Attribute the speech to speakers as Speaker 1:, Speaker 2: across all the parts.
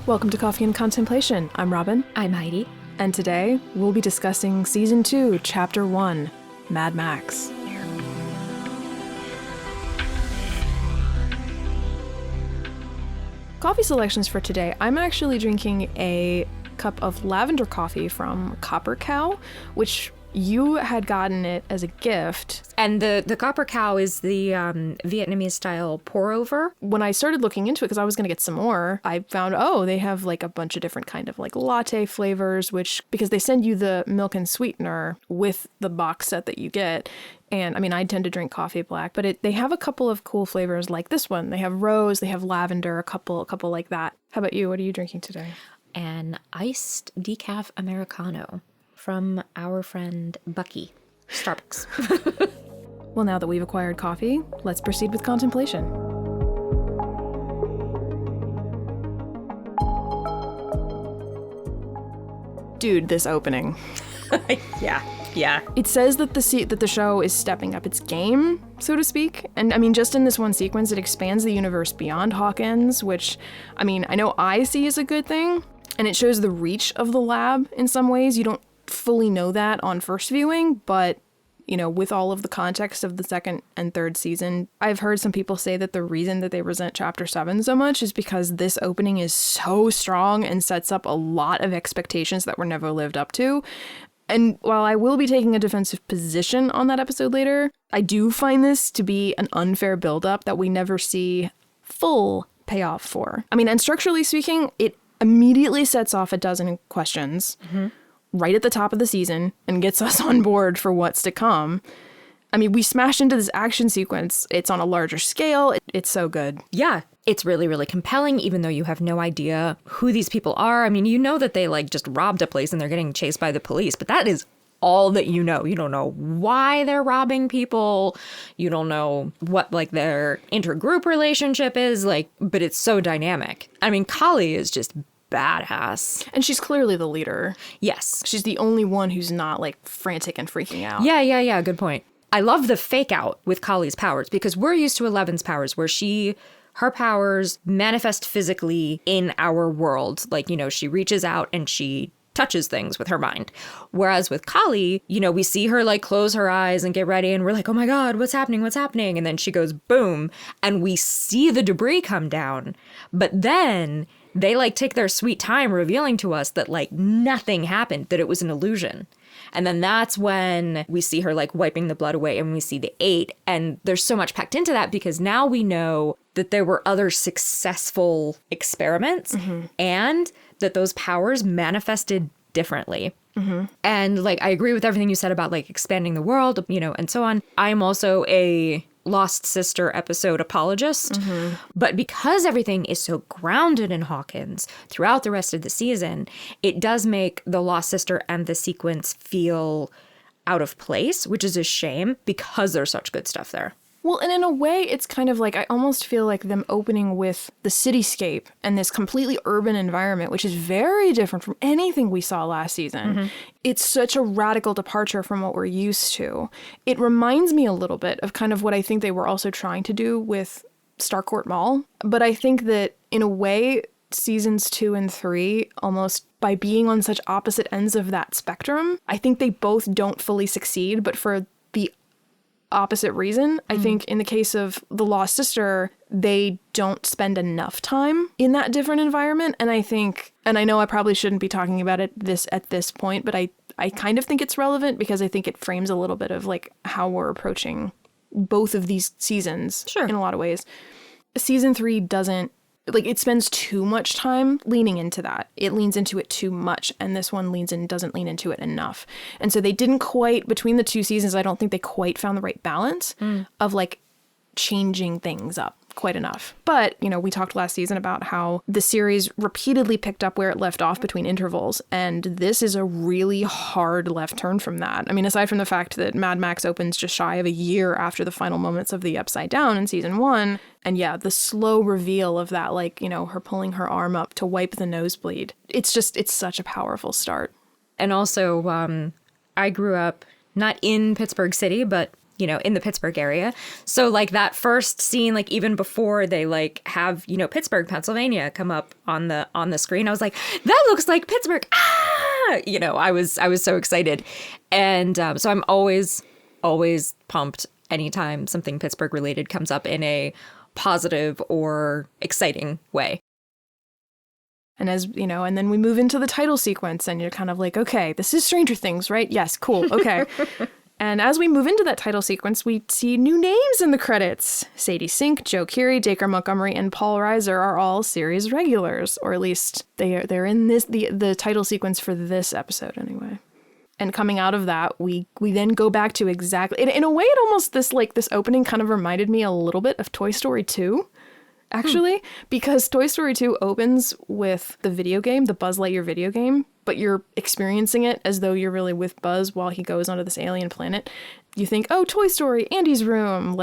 Speaker 1: Welcome to Coffee and Contemplation. I'm Robin.
Speaker 2: I'm Heidi.
Speaker 1: And today, we'll be discussing Season 2, Chapter 1, Madmax. Coffee selections for today. I'm actually drinking a cup of lavender coffee from Copper Cow, which you had gotten it as a gift.
Speaker 2: And the Copper Cow is the Vietnamese style pour over.
Speaker 1: When I started looking into it, because I was going to get some more, I found, they have like a bunch of different kind of like latte flavors, which, because they send you the milk and sweetener with the box set that you get. And I mean, I tend to drink coffee black, but they have a couple of cool flavors like this one. They have rose, they have lavender, a couple like that. How about you? What are you drinking today?
Speaker 2: An iced decaf Americano from our friend Bucky, Starbucks.
Speaker 1: Well, now that we've acquired coffee, let's proceed with contemplation. Dude, this opening.
Speaker 2: Yeah.
Speaker 1: It says that the show is stepping up its game, so to speak. And I mean, just in this one sequence, it expands the universe beyond Hawkins, which, I mean, I know I see as a good thing. And it shows the reach of the lab in some ways. You don't fully know that on first viewing, but you know, with all of the context of the second and third season, I've heard some people say that the reason that they resent Chapter 7 so much is because this opening is so strong and sets up a lot of expectations that were never lived up to. And while I will be taking a defensive position on that episode later, I do find this to be an unfair buildup that we never see full payoff for. I mean, and structurally speaking, it immediately sets off a dozen questions. Mm-hmm. Right at the top of the season and gets us on board for what's to come. I mean, we smash into this action sequence. It's on a larger scale. It's so good.
Speaker 2: Yeah, it's really, really compelling, even though you have no idea who these people are. I mean, you know that they like just robbed a place and they're getting chased by the police, but that is all that you know. You don't know why they're robbing people. You don't know what like their intergroup relationship is like, but it's so dynamic. I mean, Kali is just badass.
Speaker 1: And she's clearly the leader.
Speaker 2: Yes.
Speaker 1: She's the only one who's not like frantic and freaking out.
Speaker 2: Yeah. Good point. I love the fake out with Kali's powers because we're used to Eleven's powers where her powers manifest physically in our world. Like, you know, she reaches out and she touches things with her mind. Whereas with Kali, you know, we see her like close her eyes and get ready and we're like, oh my God, what's happening? And then she goes boom and we see the debris come down. But then they like take their sweet time revealing to us that like nothing happened, that it was an illusion. And then that's when we see her like wiping the blood away and we see the 8. And there's so much packed into that because now we know that there were other successful experiments and that those powers manifested differently. Mm-hmm. And like, I agree with everything you said about like expanding the world, you know, and so on. I'm also a Lost Sister episode apologist, but because everything is so grounded in Hawkins throughout the rest of the season, it does make the Lost Sister and the sequence feel out of place, which is a shame because there's such good stuff there.
Speaker 1: Well, and in a way, it's kind of like, I almost feel like them opening with the cityscape and this completely urban environment, which is very different from anything we saw last season. Mm-hmm. It's such a radical departure from what we're used to. It reminds me a little bit of kind of what I think they were also trying to do with Starcourt Mall. But I think that in a way, seasons 2 and 3, almost by being on such opposite ends of that spectrum, I think they both don't fully succeed, but for the opposite reason. I think in the case of The Lost Sister, they don't spend enough time in that different environment. And I think, and I know I probably shouldn't be talking about it at this point, but I kind of think it's relevant because I think it frames a little bit of like how we're approaching both of these seasons in a lot of ways. Season 3 doesn't, like, it spends too much time leaning into that. It leans into it too much, and this one doesn't lean into it enough. And so they didn't quite, between the two seasons, I don't think they quite found the right balance of, like, changing things up quite enough. But, you know, we talked last season about how the series repeatedly picked up where it left off between intervals, and this is a really hard left turn from that. I mean, aside from the fact that Madmax opens just shy of a year after the final moments of the Upside Down in season 1, and yeah, the slow reveal of that, like, you know, her pulling her arm up to wipe the nosebleed. It's such a powerful start.
Speaker 2: And also, I grew up not in Pittsburgh City, but you know, in the Pittsburgh area. So like that first scene, like even before they like have, you know, Pittsburgh, Pennsylvania come up on the screen, I was like, that looks like Pittsburgh. Ah, you know, I was so excited. And so I'm always pumped anytime something Pittsburgh related comes up in a positive or exciting way.
Speaker 1: And as you know, and then we move into the title sequence and you're kind of like, okay, this is Stranger Things, right? Yes, cool. Okay. And as we move into that title sequence, we see new names in the credits. Sadie Sink, Joe Keery, Dacre Montgomery, and Paul Reiser are all series regulars, or at least they're in the title sequence for this episode anyway. And coming out of that, we then go back to exactly in a way, it almost this opening kind of reminded me a little bit of Toy Story 2. Actually, because Toy Story 2 opens with the video game, the Buzz Lightyear video game, but you're experiencing it as though you're really with Buzz while he goes onto this alien planet. You think, oh, Toy Story, Andy's room,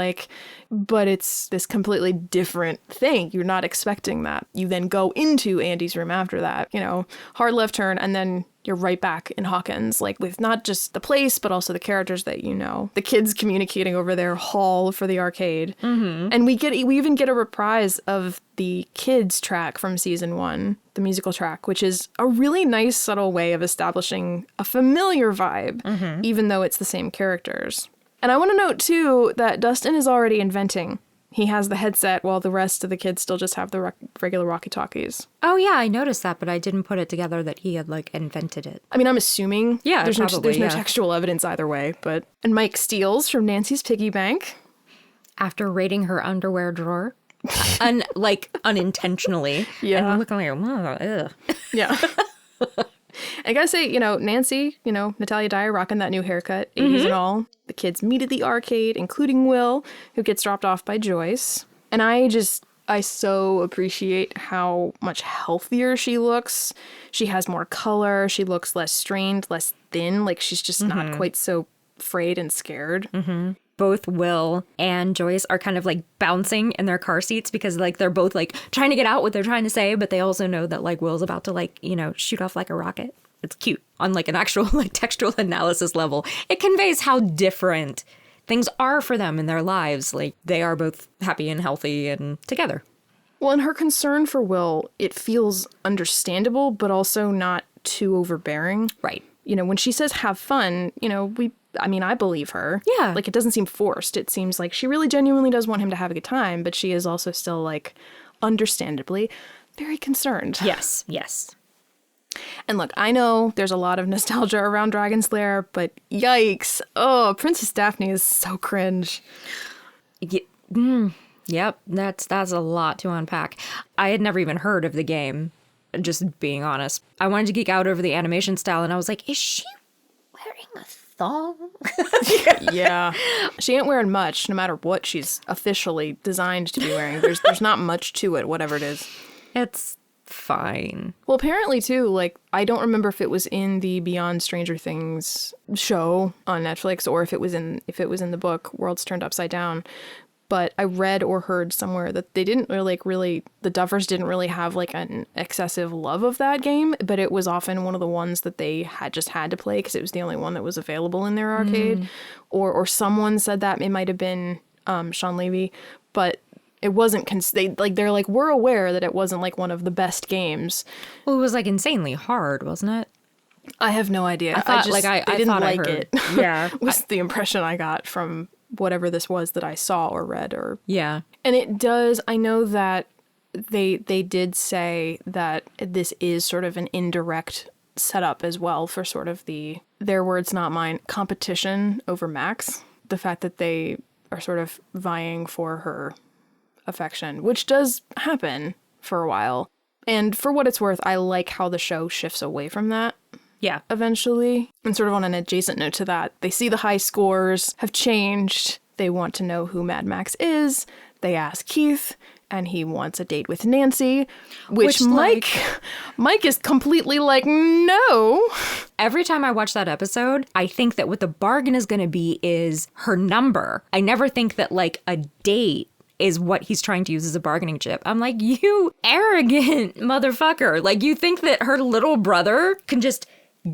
Speaker 1: but it's this completely different thing. You're not expecting that. You then go into Andy's room after that, you know, hard left turn, and then you're right back in Hawkins, like with not just the place, but also the characters that you know. The kids communicating over their hall for the arcade. Mm-hmm. And we even get a reprise of the kids track from season 1, the musical track, which is a really nice, subtle way of establishing a familiar vibe, even though it's the same characters. And I want to note, too, that Dustin is already inventing. He has the headset while the rest of the kids still just have the regular walkie-talkies.
Speaker 2: Oh, yeah, I noticed that, but I didn't put it together that he had, like, invented it.
Speaker 1: I mean, I'm assuming.
Speaker 2: Yeah,
Speaker 1: there's
Speaker 2: probably,
Speaker 1: no textual evidence either way, but... And Mike steals from Nancy's piggy bank.
Speaker 2: After raiding her underwear drawer. Unintentionally.
Speaker 1: Yeah.
Speaker 2: And looking like, oh, ugh.
Speaker 1: Yeah. I gotta say, you know, Nancy, you know, Natalia Dyer rocking that new haircut, 80s and all. The kids meet at the arcade, including Will, who gets dropped off by Joyce. And I so appreciate how much healthier she looks. She has more color. She looks less strained, less thin. Like, she's just not quite so frayed and scared.
Speaker 2: Mm-hmm. Both Will and Joyce are kind of like bouncing in their car seats because like they're both like trying to get out what they're trying to say, but they also know that like Will's about to like, you know, shoot off like a rocket. It's cute on like an actual like textual analysis level. It conveys how different things are for them in their lives. Like they are both happy and healthy and together.
Speaker 1: Well, and her concern for Will, it feels understandable, but also not too overbearing.
Speaker 2: Right.
Speaker 1: You know, when she says have fun, you know, I believe her.
Speaker 2: Yeah.
Speaker 1: Like, it doesn't seem forced. It seems like she really genuinely does want him to have a good time, but she is also still, like, understandably very concerned.
Speaker 2: Yes, yes.
Speaker 1: And look, I know there's a lot of nostalgia around Dragon's Lair, but yikes. Oh, Princess Daphne is so cringe.
Speaker 2: Yep, that's a lot to unpack. I had never even heard of the game, just being honest. I wanted to geek out over the animation style, and I was like, is she wearing a thong?
Speaker 1: Yeah. She ain't wearing much, no matter what she's officially designed to be wearing. There's not much to it, whatever it is.
Speaker 2: It's fine.
Speaker 1: Well, apparently, too, like, I don't remember if it was in the Beyond Stranger Things show on Netflix or if it was in the book, Worlds Turned Upside Down. But I read or heard somewhere that they didn't really, the Duffers didn't really have like an excessive love of that game, but it was often one of the ones that they had to play because it was the only one that was available in their arcade. Or someone said that, it might have been Sean Levy, but it wasn't, they're like, we're aware that it wasn't like one of the best games.
Speaker 2: Well, it was like insanely hard, wasn't it?
Speaker 1: I have no idea.
Speaker 2: I thought,
Speaker 1: they didn't like it.
Speaker 2: Yeah.
Speaker 1: Was the impression I got from whatever this was that I saw or read or...
Speaker 2: Yeah.
Speaker 1: And it does, I know that they did say that this is sort of an indirect setup as well for sort of their words, not mine, competition over Max. The fact that they are sort of vying for her affection, which does happen for a while. And for what it's worth, I like how the show shifts away from that.
Speaker 2: Yeah.
Speaker 1: Eventually. And sort of on an adjacent note to that, they see the high scores have changed. They want to know who Madmax is. They ask Keith, and he wants a date with Nancy, which Mike is completely like, no.
Speaker 2: Every time I watch that episode, I think that what the bargain is going to be is her number. I never think that like a date is what he's trying to use as a bargaining chip. I'm like, you arrogant motherfucker. Like, you think that her little brother can just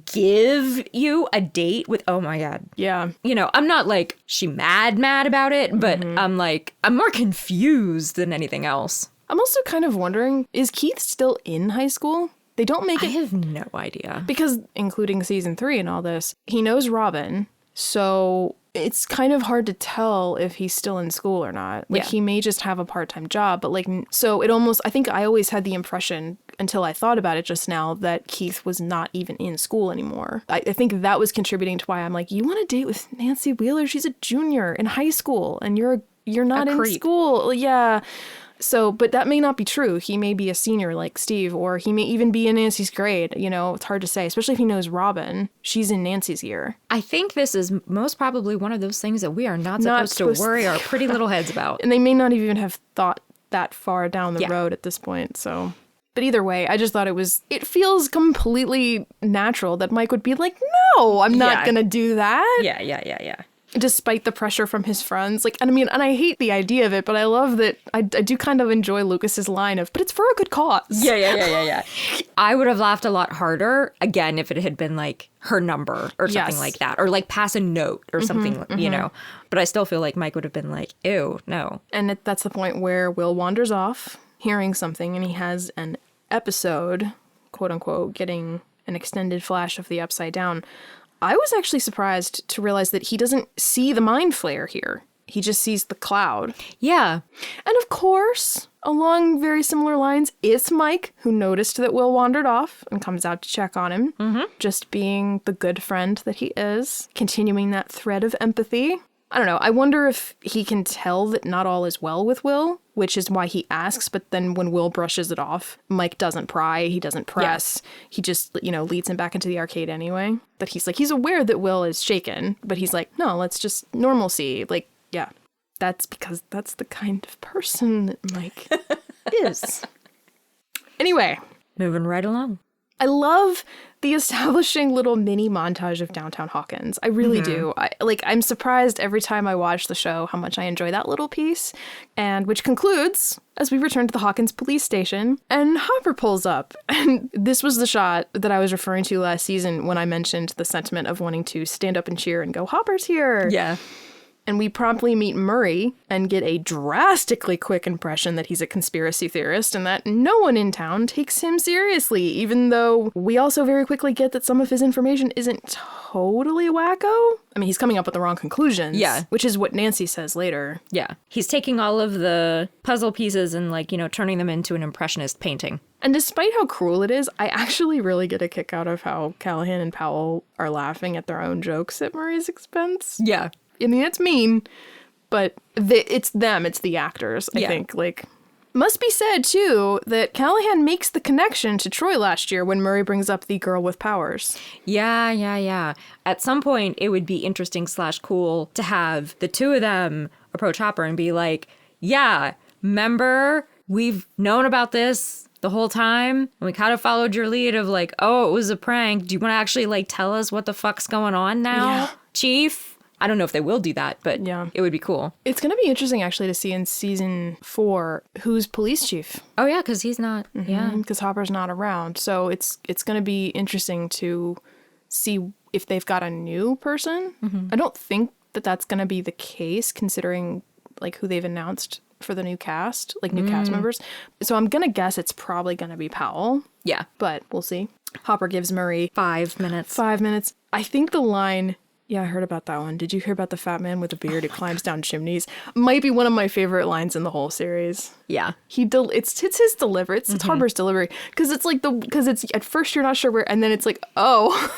Speaker 2: give you a date with, oh my God.
Speaker 1: Yeah.
Speaker 2: You know, I'm not like she mad about it, but I'm like, I'm more confused than anything else.
Speaker 1: I'm also kind of wondering, is Keith still in high school? They don't make
Speaker 2: I
Speaker 1: it.
Speaker 2: have no idea.
Speaker 1: Because, including season 3 and all this, he knows Robin, so it's kind of hard to tell if he's still in school or not. Like,
Speaker 2: Yeah.
Speaker 1: he may just have a part-time job, but like, so it almost, I think I always had the impression, until I thought about it just now, that Keith was not even in school anymore. I think that was contributing to why I'm like, you want to date with Nancy Wheeler? She's a junior in high school, and you're not in
Speaker 2: creep.
Speaker 1: school. Yeah. So, but that may not be true. He may be a senior like Steve, or he may even be in Nancy's grade. You know, it's hard to say, especially if he knows Robin. She's in Nancy's year.
Speaker 2: I think this is most probably one of those things that we are not supposed to worry our pretty little heads about.
Speaker 1: And they may not even have thought that far down the road at this point, so... But either way, I just thought it feels completely natural that Mike would be like, no, I'm not going to do that.
Speaker 2: Yeah.
Speaker 1: Despite the pressure from his friends. Like, and I mean, and I hate the idea of it, but I love that I do kind of enjoy Lucas's line of, but it's for a good cause.
Speaker 2: Yeah. I would have laughed a lot harder, again, if it had been like her number or something like that, or like pass a note or something, you know. But I still feel like Mike would have been like, ew, no.
Speaker 1: And that's the point where Will wanders off, hearing something, and he has an episode, quote unquote, getting an extended flash of the Upside Down. I was actually surprised to realize that he doesn't see the mind flare here. He just sees the cloud.
Speaker 2: Yeah.
Speaker 1: And of course, along very similar lines, it's Mike who noticed that Will wandered off and comes out to check on him. Just being the good friend that he is, continuing that thread of empathy. I don't know. I wonder if he can tell that not all is well with Will, which is why he asks. But then when Will brushes it off, Mike doesn't pry. He doesn't press. Yeah. He just, you know, leads him back into the arcade anyway. But he's aware that Will is shaken. But he's like, no, let's just normalcy. Like, yeah, that's because that's the kind of person that Mike is. Anyway.
Speaker 2: Moving right along.
Speaker 1: I love the establishing little mini montage of downtown Hawkins. I really do. I'm surprised every time I watch the show how much I enjoy that little piece. And which concludes as we return to the Hawkins police station and Hopper pulls up. And this was the shot that I was referring to last season when I mentioned the sentiment of wanting to stand up and cheer and go, Hopper's here.
Speaker 2: Yeah.
Speaker 1: And we promptly meet Murray and get a drastically quick impression that he's a conspiracy theorist and that no one in town takes him seriously, even though we also very quickly get that some of his information isn't totally wacko. I mean, he's coming up with the wrong conclusions.
Speaker 2: Yeah.
Speaker 1: Which is what Nancy says later.
Speaker 2: Yeah. He's taking all of the puzzle pieces and, like, you know, turning them into an impressionist painting.
Speaker 1: And despite how cruel it is, I actually really get a kick out of how Callahan and Powell are laughing at their own jokes at Murray's expense.
Speaker 2: Yeah.
Speaker 1: I mean, it's mean, but it's them, it's the actors, I think. Like, must be said, too, that Callahan makes the connection to Troy last year when Murray brings up the girl with powers.
Speaker 2: Yeah. At some point, it would be interesting / cool to have the two of them approach Hopper and be like, yeah, remember, we've known about this the whole time, and we kind of followed your lead of like, oh, it was a prank. Do you want to actually, like, tell us what the fuck's going on now, Chief? I don't know if they will do that, but it would be cool.
Speaker 1: It's going to be interesting, actually, to see in season 4 who's police chief.
Speaker 2: Oh, yeah, because he's not. Yeah.
Speaker 1: Because Hopper's not around. So it's going to be interesting to see if they've got a new person. I don't think that that's going to be the case, considering like who they've announced for the new cast, like new cast members. So I'm going to guess it's probably going to be Powell.
Speaker 2: Yeah.
Speaker 1: But we'll see. Hopper gives Murray
Speaker 2: 5 minutes.
Speaker 1: 5 minutes. I think the line... Yeah, I heard about that one. Did you hear about the fat man with a beard who climbs down chimneys? Might be one of my favorite lines in the whole series.
Speaker 2: Yeah.
Speaker 1: It's his delivery. It's Harper's delivery. Because it's like because it's at first you're not sure where, and then it's like, oh.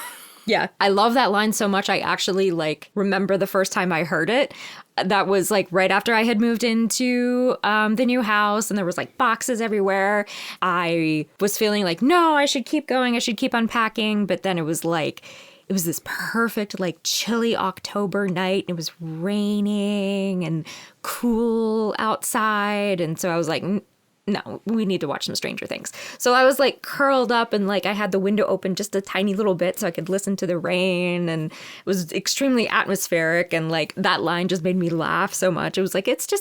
Speaker 2: Yeah. I love that line so much. I actually like remember the first time I heard it. That was like right after I had moved into the new house and there was like boxes everywhere. I was feeling like, no, I should keep going. I should keep unpacking. But then it was like... It was this perfect, like, chilly October night. It was raining and cool outside. And so I was like, no, we need to watch some Stranger Things. So I was, like, curled up and, like, I had the window open just a tiny little bit so I could listen to the rain. And it was extremely atmospheric. And, like, that line just made me laugh so much. It was like, it's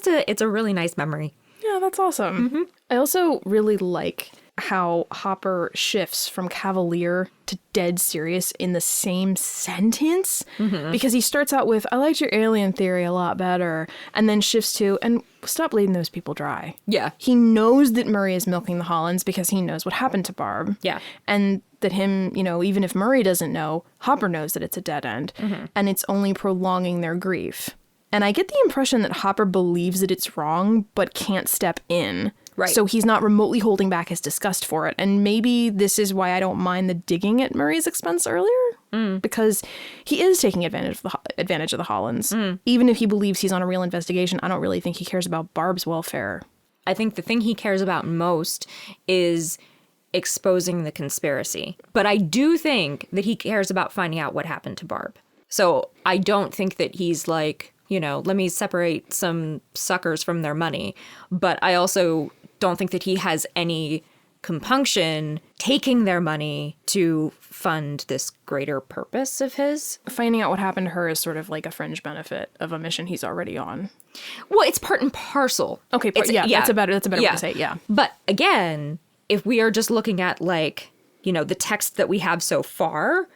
Speaker 2: a really nice memory.
Speaker 1: Yeah, that's awesome. I also really like how Hopper shifts from cavalier to dead serious in the same sentence. Because he starts out with, I liked your alien theory a lot better, and then shifts to, and stop bleeding those people dry.
Speaker 2: Yeah.
Speaker 1: He knows that Murray is milking the Hollands because he knows what happened to Barb.
Speaker 2: Yeah.
Speaker 1: And that him, you know, even if Murray doesn't know, Hopper knows that it's a dead end. And it's only prolonging their grief. And I get the impression that Hopper believes that it's wrong, but can't step in.
Speaker 2: Right.
Speaker 1: So he's not remotely holding back his disgust for it. And maybe this is why I don't mind the digging at Murray's expense earlier. Because he is taking advantage of the Hollands. Even if he believes he's on a real investigation, I don't really think he cares about Barb's welfare.
Speaker 2: I think the thing he cares about most is exposing the conspiracy. But I do think that he cares about finding out what happened to Barb. So I don't think that he's like, you know, let me separate some suckers from their money. But I also don't think that he has any compunction taking their money to fund this greater purpose of his.
Speaker 1: Finding out what happened to her is sort of like a fringe benefit of a mission he's already on.
Speaker 2: Well, it's part and parcel.
Speaker 1: Okay, that's a better way to say it, yeah.
Speaker 2: But again, if we are just looking at, like, you know, the text that we have so far,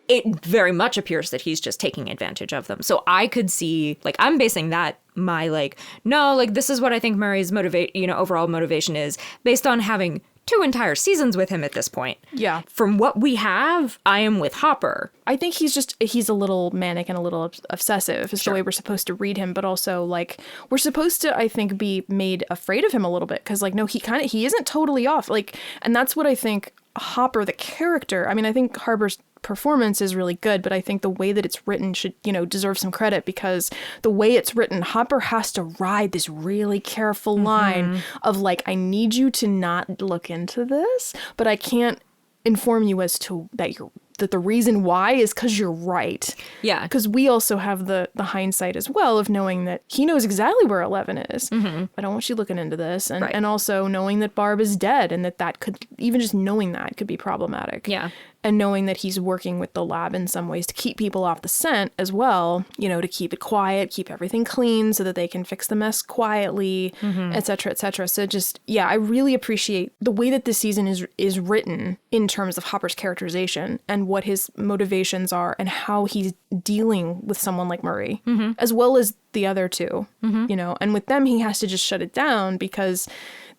Speaker 2: it very much appears that he's just taking advantage of them. So I could see, like, I'm basing that my, like, no, like, this is what I think Murray's overall motivation is based on having 2 entire seasons with him at this point.
Speaker 1: Yeah.
Speaker 2: From what we have, I am with Hopper.
Speaker 1: I think he's a little manic and a little obsessive is the way we're supposed to read him, but also, like, we're supposed to, I think, be made afraid of him a little bit, because, like, no, he isn't totally off, like, and that's what I think Hopper, the character, I mean, I think Harper's performance is really good, but I think the way that it's written should, you know, deserve some credit, because the way it's written, Hopper has to ride this really careful line of, like, I need you to not look into this, but I can't inform you as to that the reason why is because you're right. Yeah. Because we also have the hindsight as well of knowing that he knows exactly where 11 is. I don't want you looking into this. And also knowing that Barb is dead, and that could, even just knowing that could be problematic. Yeah. And knowing that he's working with the lab in some ways to keep people off the scent as well, you know, to keep it quiet, keep everything clean so that they can fix the mess quietly, et cetera, et cetera. So just, yeah, I really appreciate the way that this season is written in terms of Hopper's characterization and what his motivations are and how he's dealing with someone like Murray, as well as the other two, you know, and with them, he has to just shut it down because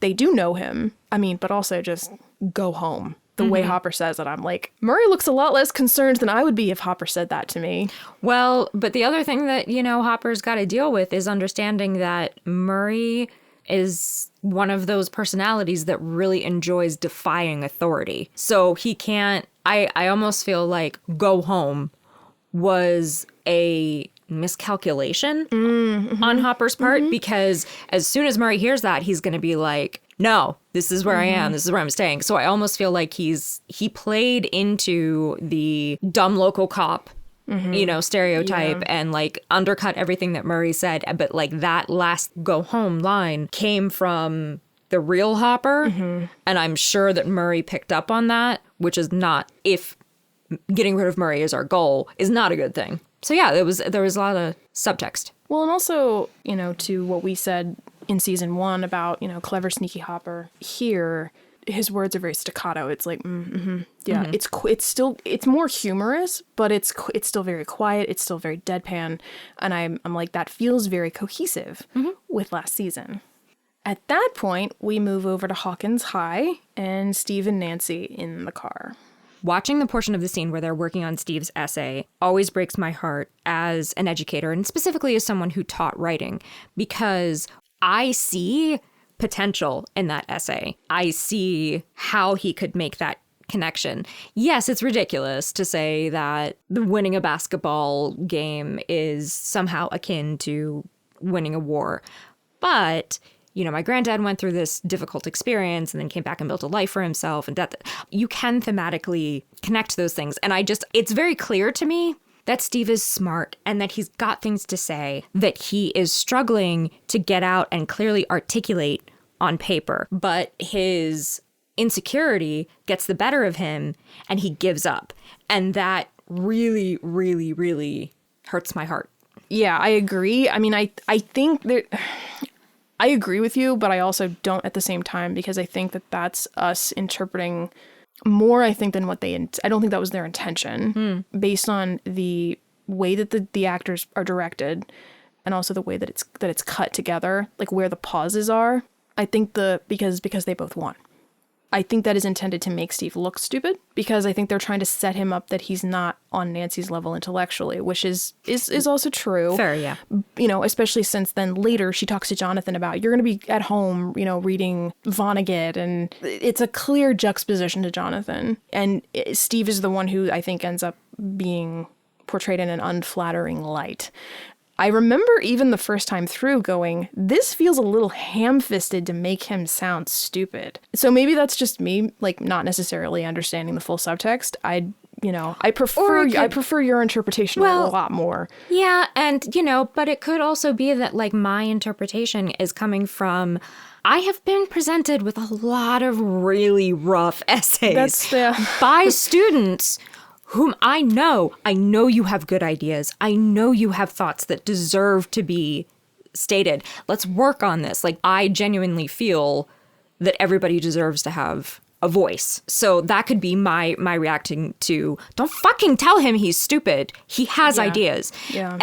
Speaker 1: they do know him. I mean, but also just go home. The way Hopper says it, I'm like, Murray looks a lot less concerned than I would be if Hopper said that to me.
Speaker 2: Well, but the other thing that, you know, Hopper's got to deal with is understanding that Murray is one of those personalities that really enjoys defying authority. So he can't, I almost feel like go home was a miscalculation on Hopper's part, because as soon as Murray hears that, he's going to be like, no, this is where I am. This is where I'm staying. So I almost feel like he played into the dumb local cop, you know, stereotype and like undercut everything that Murray said. But like that last go home line came from the real Hopper. And I'm sure that Murray picked up on that, which is not, if getting rid of Murray is our goal, is not a good thing. So yeah, there was a lot of subtext.
Speaker 1: Well, and also, you know, to what we said in season 1 about, you know, clever, sneaky Hopper, here, his words are very staccato. It's like, yeah, it's more humorous, but it's still very quiet. It's still very deadpan. And I'm like, that feels very cohesive with last season. At that point, we move over to Hawkins High and Steve and Nancy in the car.
Speaker 2: Watching the portion of the scene where they're working on Steve's essay always breaks my heart as an educator, and specifically as someone who taught writing, because I see potential in that essay. I see how he could make that connection. Yes, it's ridiculous to say that winning a basketball game is somehow akin to winning a war, but you know, my granddad went through this difficult experience and then came back and built a life for himself, and that you can thematically connect those things. And it's very clear to me that Steve is smart and that he's got things to say that he is struggling to get out and clearly articulate on paper. But his insecurity gets the better of him and he gives up. And that really, really, really hurts my heart.
Speaker 1: Yeah, I agree. I mean, I think there... I agree with you, but I also don't at the same time, because I think that that's us interpreting more, I think, than what they... I don't think that was their intention, based on the way that the actors are directed, and also the way that it's cut together, like where the pauses are. I think because they both won. I think that is intended to make Steve look stupid, because I think they're trying to set him up that he's not on Nancy's level intellectually, which is also true.
Speaker 2: Fair, yeah.
Speaker 1: You know, especially since then later she talks to Jonathan about, you're going to be at home, you know, reading Vonnegut, and it's a clear juxtaposition to Jonathan. And Steve is the one who I think ends up being portrayed in an unflattering light. I remember even the first time through going, this feels a little ham-fisted to make him sound stupid. So maybe that's just me, like, not necessarily understanding the full subtext. I prefer your interpretation a lot more.
Speaker 2: Yeah, and, you know, but it could also be that, like, my interpretation is coming from... I have been presented with a lot of really rough essays by students whom I know you have good ideas. I know you have thoughts that deserve to be stated. Let's work on this. Like, I genuinely feel that everybody deserves to have a voice. So that could be my reacting to, don't fucking tell him he's stupid. He has ideas.
Speaker 1: Yeah.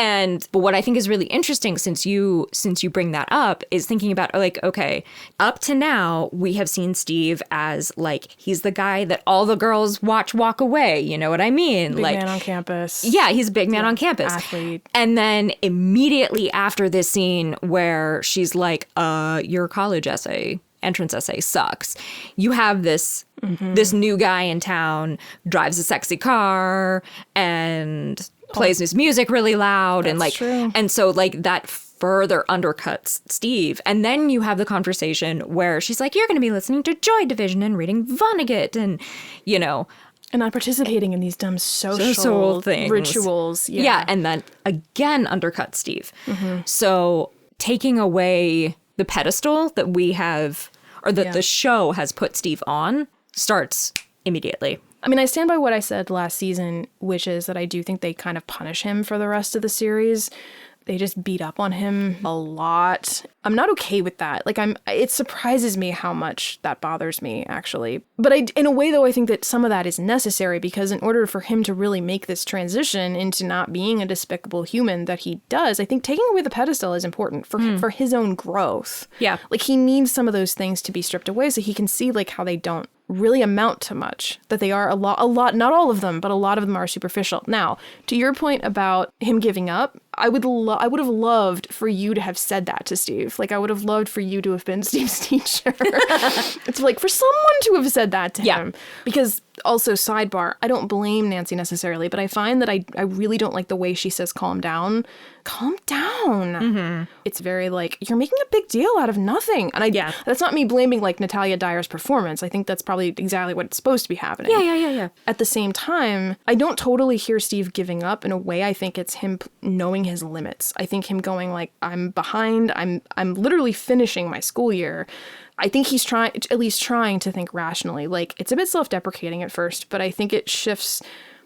Speaker 2: But what I think is really interesting, since you bring that up, is thinking about, like, okay, up to now we have seen Steve as, like, he's the guy that all the girls walk away. You know what I mean?
Speaker 1: Big
Speaker 2: like,
Speaker 1: man on campus.
Speaker 2: Yeah, he's a big man on campus.
Speaker 1: Athlete.
Speaker 2: And then immediately after this scene where she's like, your college entrance essay sucks. You have this new guy in town, drives a sexy car and plays his music really loud.
Speaker 1: That's
Speaker 2: and like,
Speaker 1: true.
Speaker 2: And so like that further undercuts Steve. And then you have the conversation where she's like, you're going to be listening to Joy Division and reading Vonnegut and, you know,
Speaker 1: and not participating in these dumb social
Speaker 2: things.
Speaker 1: Rituals.
Speaker 2: Yeah. And then again undercut Steve. So taking away the pedestal that we have, or that the show has put Steve on, starts immediately.
Speaker 1: I mean, I stand by what I said last season, which is that I do think they kind of punish him for the rest of the series. They just beat up on him a lot. I'm not okay with that. Like, it surprises me how much that bothers me, actually. But in a way, though, I think that some of that is necessary, because in order for him to really make this transition into not being a despicable human that he does, I think taking away the pedestal is important for his own growth.
Speaker 2: Yeah.
Speaker 1: Like, he needs some of those things to be stripped away so he can see, like, how they don't really amount to much, that they are a lot, not all of them, but a lot of them are superficial. Now, to your point about him giving up, I would have loved for you to have said that to Steve. Like, I would have loved for you to have been Steve's teacher. It's like, for someone to have said that to him. Because also, sidebar, I don't blame Nancy necessarily, but I find that I really don't like the way she says calm down. Calm down. It's very like, you're making a big deal out of nothing. And that's not me blaming like Natalia Dyer's performance. I think that's probably exactly what it's supposed to be happening.
Speaker 2: Yeah.
Speaker 1: At the same time, I don't totally hear Steve giving up. In a way, I think it's him knowing his limits. I think him going like, I'm behind. I'm literally finishing my school year. I think he's trying to think rationally. Like, it's a bit self-deprecating at first, but I think it shifts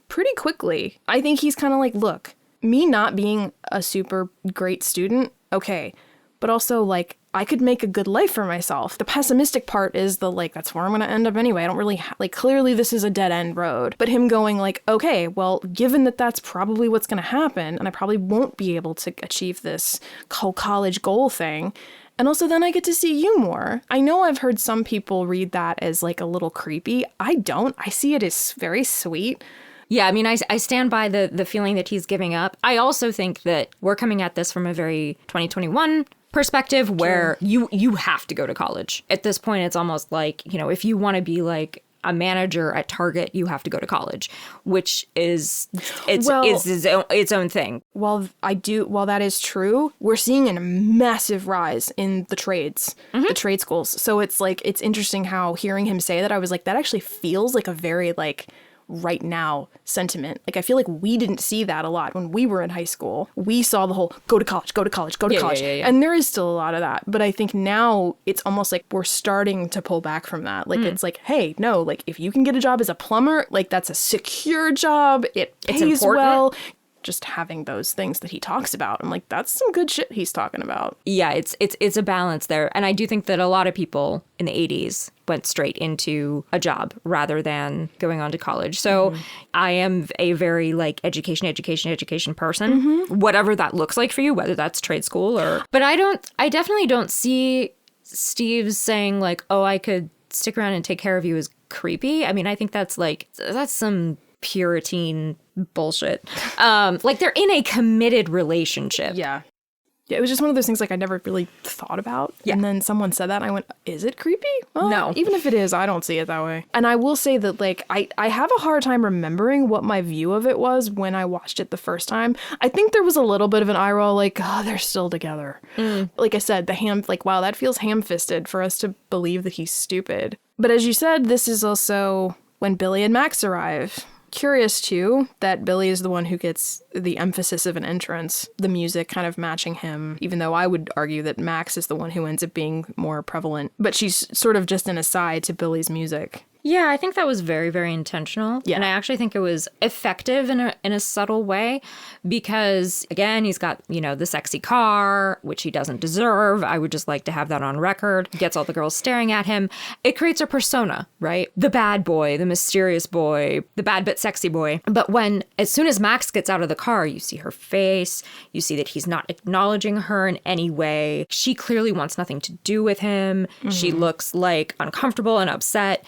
Speaker 1: pretty quickly. I think he's kind of like, look, me not being a super great student, okay, but also like, I could make a good life for myself. The pessimistic part is the like, that's where I'm going to end up anyway. I don't really like, clearly this is a dead end road. But him going like, okay, well, given that that's probably what's going to happen, and I probably won't be able to achieve this whole college goal thing. And also then I get to see you more. I know I've heard some people read that as like a little creepy. I don't. I see it as very sweet.
Speaker 2: Yeah, I mean, I stand by the feeling that he's giving up. I also think that we're coming at this from a very 2021 perspective where you have to go to college. At this point, it's almost like, you know, if you want to be like a manager at Target, you have to go to college, which is its own thing.
Speaker 1: While that is true, we're seeing a massive rise in the trades, the trade schools. So it's like, it's interesting how hearing him say that, I was like, that actually feels like a very like right now sentiment. Like, I feel like we didn't see that a lot when we were in high school. We saw the whole go to college.
Speaker 2: Yeah.
Speaker 1: And there is still a lot of that. But I think now it's almost like we're starting to pull back from that. Like, it's like, hey, no, like if you can get a job as a plumber, like that's a secure job. It pays well. just having those things that he talks about. I'm like, that's some good shit he's talking about.
Speaker 2: Yeah, it's a balance there. And I do think that a lot of people in the 80s went straight into a job rather than going on to college. So I am a very like education person, whatever that looks like for you, whether that's trade school or, but I definitely don't see Steve saying like, oh, I could stick around and take care of you as creepy. I mean, I think that's some Puritan bullshit. Like they're in a committed relationship.
Speaker 1: Yeah. Yeah, it was just one of those things like I never really thought about. Yeah. And then someone said that and I went, is it creepy? Well,
Speaker 2: no.
Speaker 1: Even if it is, I don't see it that way. And I will say that like I have a hard time remembering what my view of it was when I watched it the first time. I think there was a little bit of an eye roll like, oh, they're still together. Like I said, wow, that feels ham-fisted for us to believe that he's stupid. But as you said, this is also when Billy and Max arrive. Curious too that Billy is the one who gets the emphasis of an entrance, the music kind of matching him, even though I would argue that Max is the one who ends up being more prevalent. But she's sort of just an aside to Billy's music.
Speaker 2: Yeah, I think that was very, very intentional. Yeah. And I actually think it was effective in a subtle way because, again, he's got, the sexy car, which he doesn't deserve. I would just like to have that on record. Gets all the girls staring at him. It creates a persona, right? The bad boy, the mysterious boy, the bad but sexy boy. But as soon as Max gets out of the car, you see her face. You see that he's not acknowledging her in any way. She clearly wants nothing to do with him. She looks like uncomfortable and upset.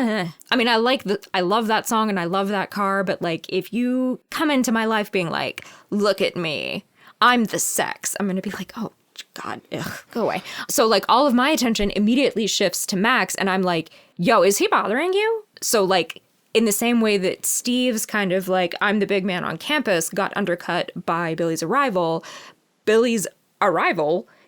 Speaker 2: I love that song and I love that car, but like if you come into my life being like, look at me, I'm the sex, I'm gonna be like, oh God, go away. So like all of my attention immediately shifts to Max and I'm like, yo, is he bothering you? So like in the same way that Steve's kind of like, I'm the big man on campus got undercut by Billy's arrival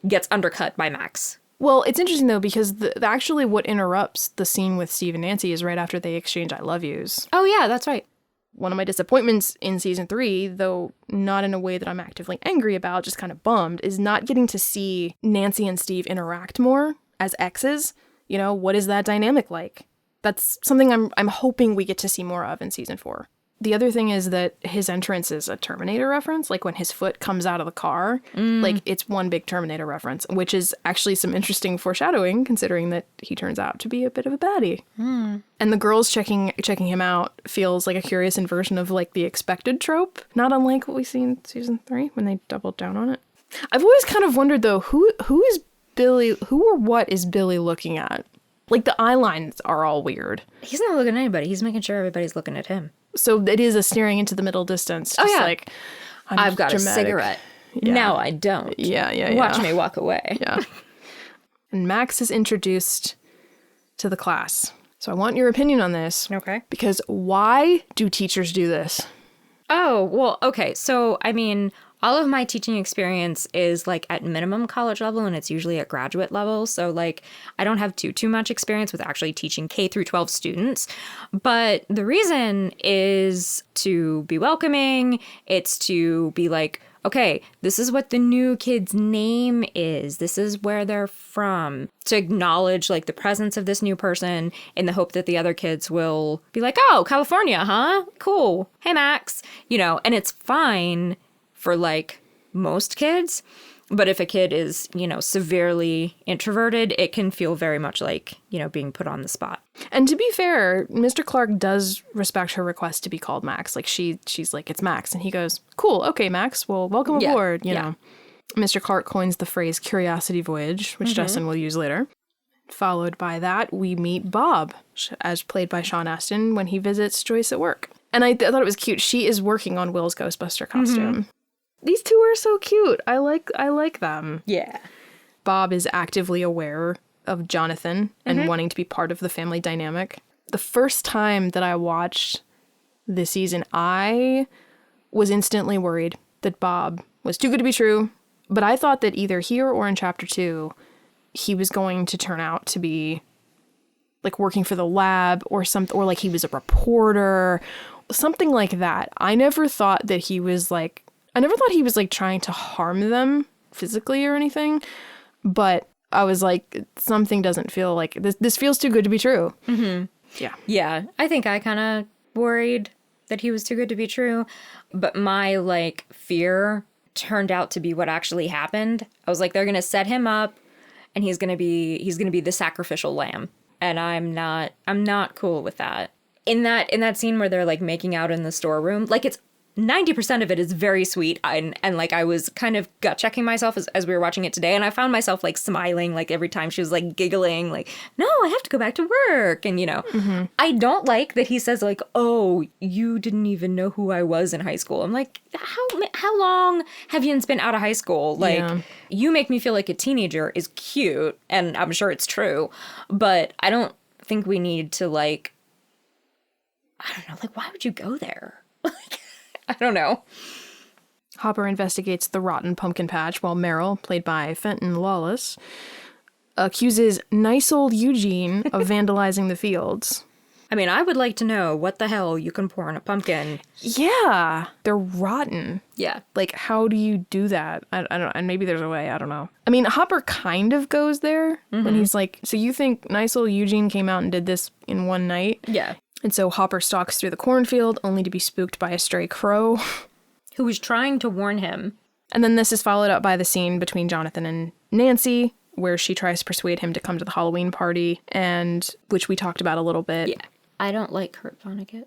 Speaker 2: gets undercut by Max.
Speaker 1: Well, it's interesting, though, because actually what interrupts the scene with Steve and Nancy is right after they exchange I love yous.
Speaker 2: Oh, yeah, that's right.
Speaker 1: One of my disappointments in season 3, though not in a way that I'm actively angry about, just kind of bummed, is not getting to see Nancy and Steve interact more as exes. What is that dynamic like? That's something I'm hoping we get to see more of in season 4. The other thing is that his entrance is a Terminator reference. Like when his foot comes out of the car, like it's one big Terminator reference, which is actually some interesting foreshadowing considering that he turns out to be a bit of a baddie. And the girls checking him out feels like a curious inversion of like the expected trope, not unlike what we see in season 3 when they doubled down on it. I've always kind of wondered though, who is Billy, who or what is Billy looking at? Like the eye lines are all weird.
Speaker 2: He's not looking at anybody. He's making sure everybody's looking at him.
Speaker 1: So it is a staring into the middle distance.
Speaker 2: Just
Speaker 1: like,
Speaker 2: I've got dramatic. A cigarette. Yeah. Now I don't.
Speaker 1: Yeah.
Speaker 2: Watch me walk away.
Speaker 1: Yeah. And Max is introduced to the class. So I want your opinion on this.
Speaker 2: Okay.
Speaker 1: Because why do teachers do this?
Speaker 2: Oh, well, okay. So, I mean, all of my teaching experience is like at minimum college level and it's usually at graduate level. So like I don't have too much experience with actually teaching K through 12 students. But the reason is to be welcoming. It's to be like, okay, this is what the new kid's name is. This is where they're from. To acknowledge like the presence of this new person in the hope that the other kids will be like, oh, California, huh? Cool. Hey, Max. And it's fine for like most kids. But if a kid is, severely introverted, it can feel very much like, being put on the spot.
Speaker 1: And to be fair, Mr. Clark does respect her request to be called Max. Like she's like, it's Max. And he goes, cool. Okay, Max. Well, welcome aboard. You know, Mr. Clark coins the phrase curiosity voyage, which Justin will use later. Followed by that, we meet Bob, as played by Sean Astin, when he visits Joyce at work. And I thought it was cute. She is working on Will's Ghostbuster costume. These two are so cute. I like them.
Speaker 2: Yeah.
Speaker 1: Bob is actively aware of Jonathan and wanting to be part of the family dynamic. The first time that I watched this season, I was instantly worried that Bob was too good to be true. But I thought that either here or in chapter 2, he was going to turn out to be like working for the lab or something, or like he was a reporter, something like that. I never thought he was like trying to harm them physically or anything, but I was like, something doesn't feel like this feels too good to be true.
Speaker 2: Yeah. I think I kind of worried that he was too good to be true. But my, like, fear turned out to be what actually happened. I was like, they're going to set him up and he's going to be the sacrificial lamb. And I'm not cool with that. In that scene where they're like making out in the storeroom, like it's 90% of it is very sweet. And like I was kind of gut checking myself as we were watching it today. And I found myself like smiling like every time she was like giggling, like, no, I have to go back to work. And, you know, I don't like that he says like, oh, you didn't even know who I was in high school. I'm like, how long have you been out of high school? Like, you make me feel like a teenager is cute. And I'm sure it's true. But I don't think we need to like, I don't know, like, why would you go there? Like, I don't know.
Speaker 1: Hopper investigates the rotten pumpkin patch while Meryl, played by Fenton Lawless, accuses nice old Eugene of vandalizing the fields.
Speaker 2: I mean, I would like to know what the hell you can pour in a pumpkin.
Speaker 1: Yeah, they're rotten.
Speaker 2: Yeah.
Speaker 1: Like, how do you do that? I don't, and maybe there's a way, I don't know. I mean, Hopper kind of goes there when he's like, so you think nice old Eugene came out and did this in one night?
Speaker 2: Yeah.
Speaker 1: And so Hopper stalks through the cornfield, only to be spooked by a stray crow.
Speaker 2: Who was trying to warn him.
Speaker 1: And then this is followed up by the scene between Jonathan and Nancy, where she tries to persuade him to come to the Halloween party, and which we talked about a little bit.
Speaker 2: Yeah. I don't like Kurt Vonnegut.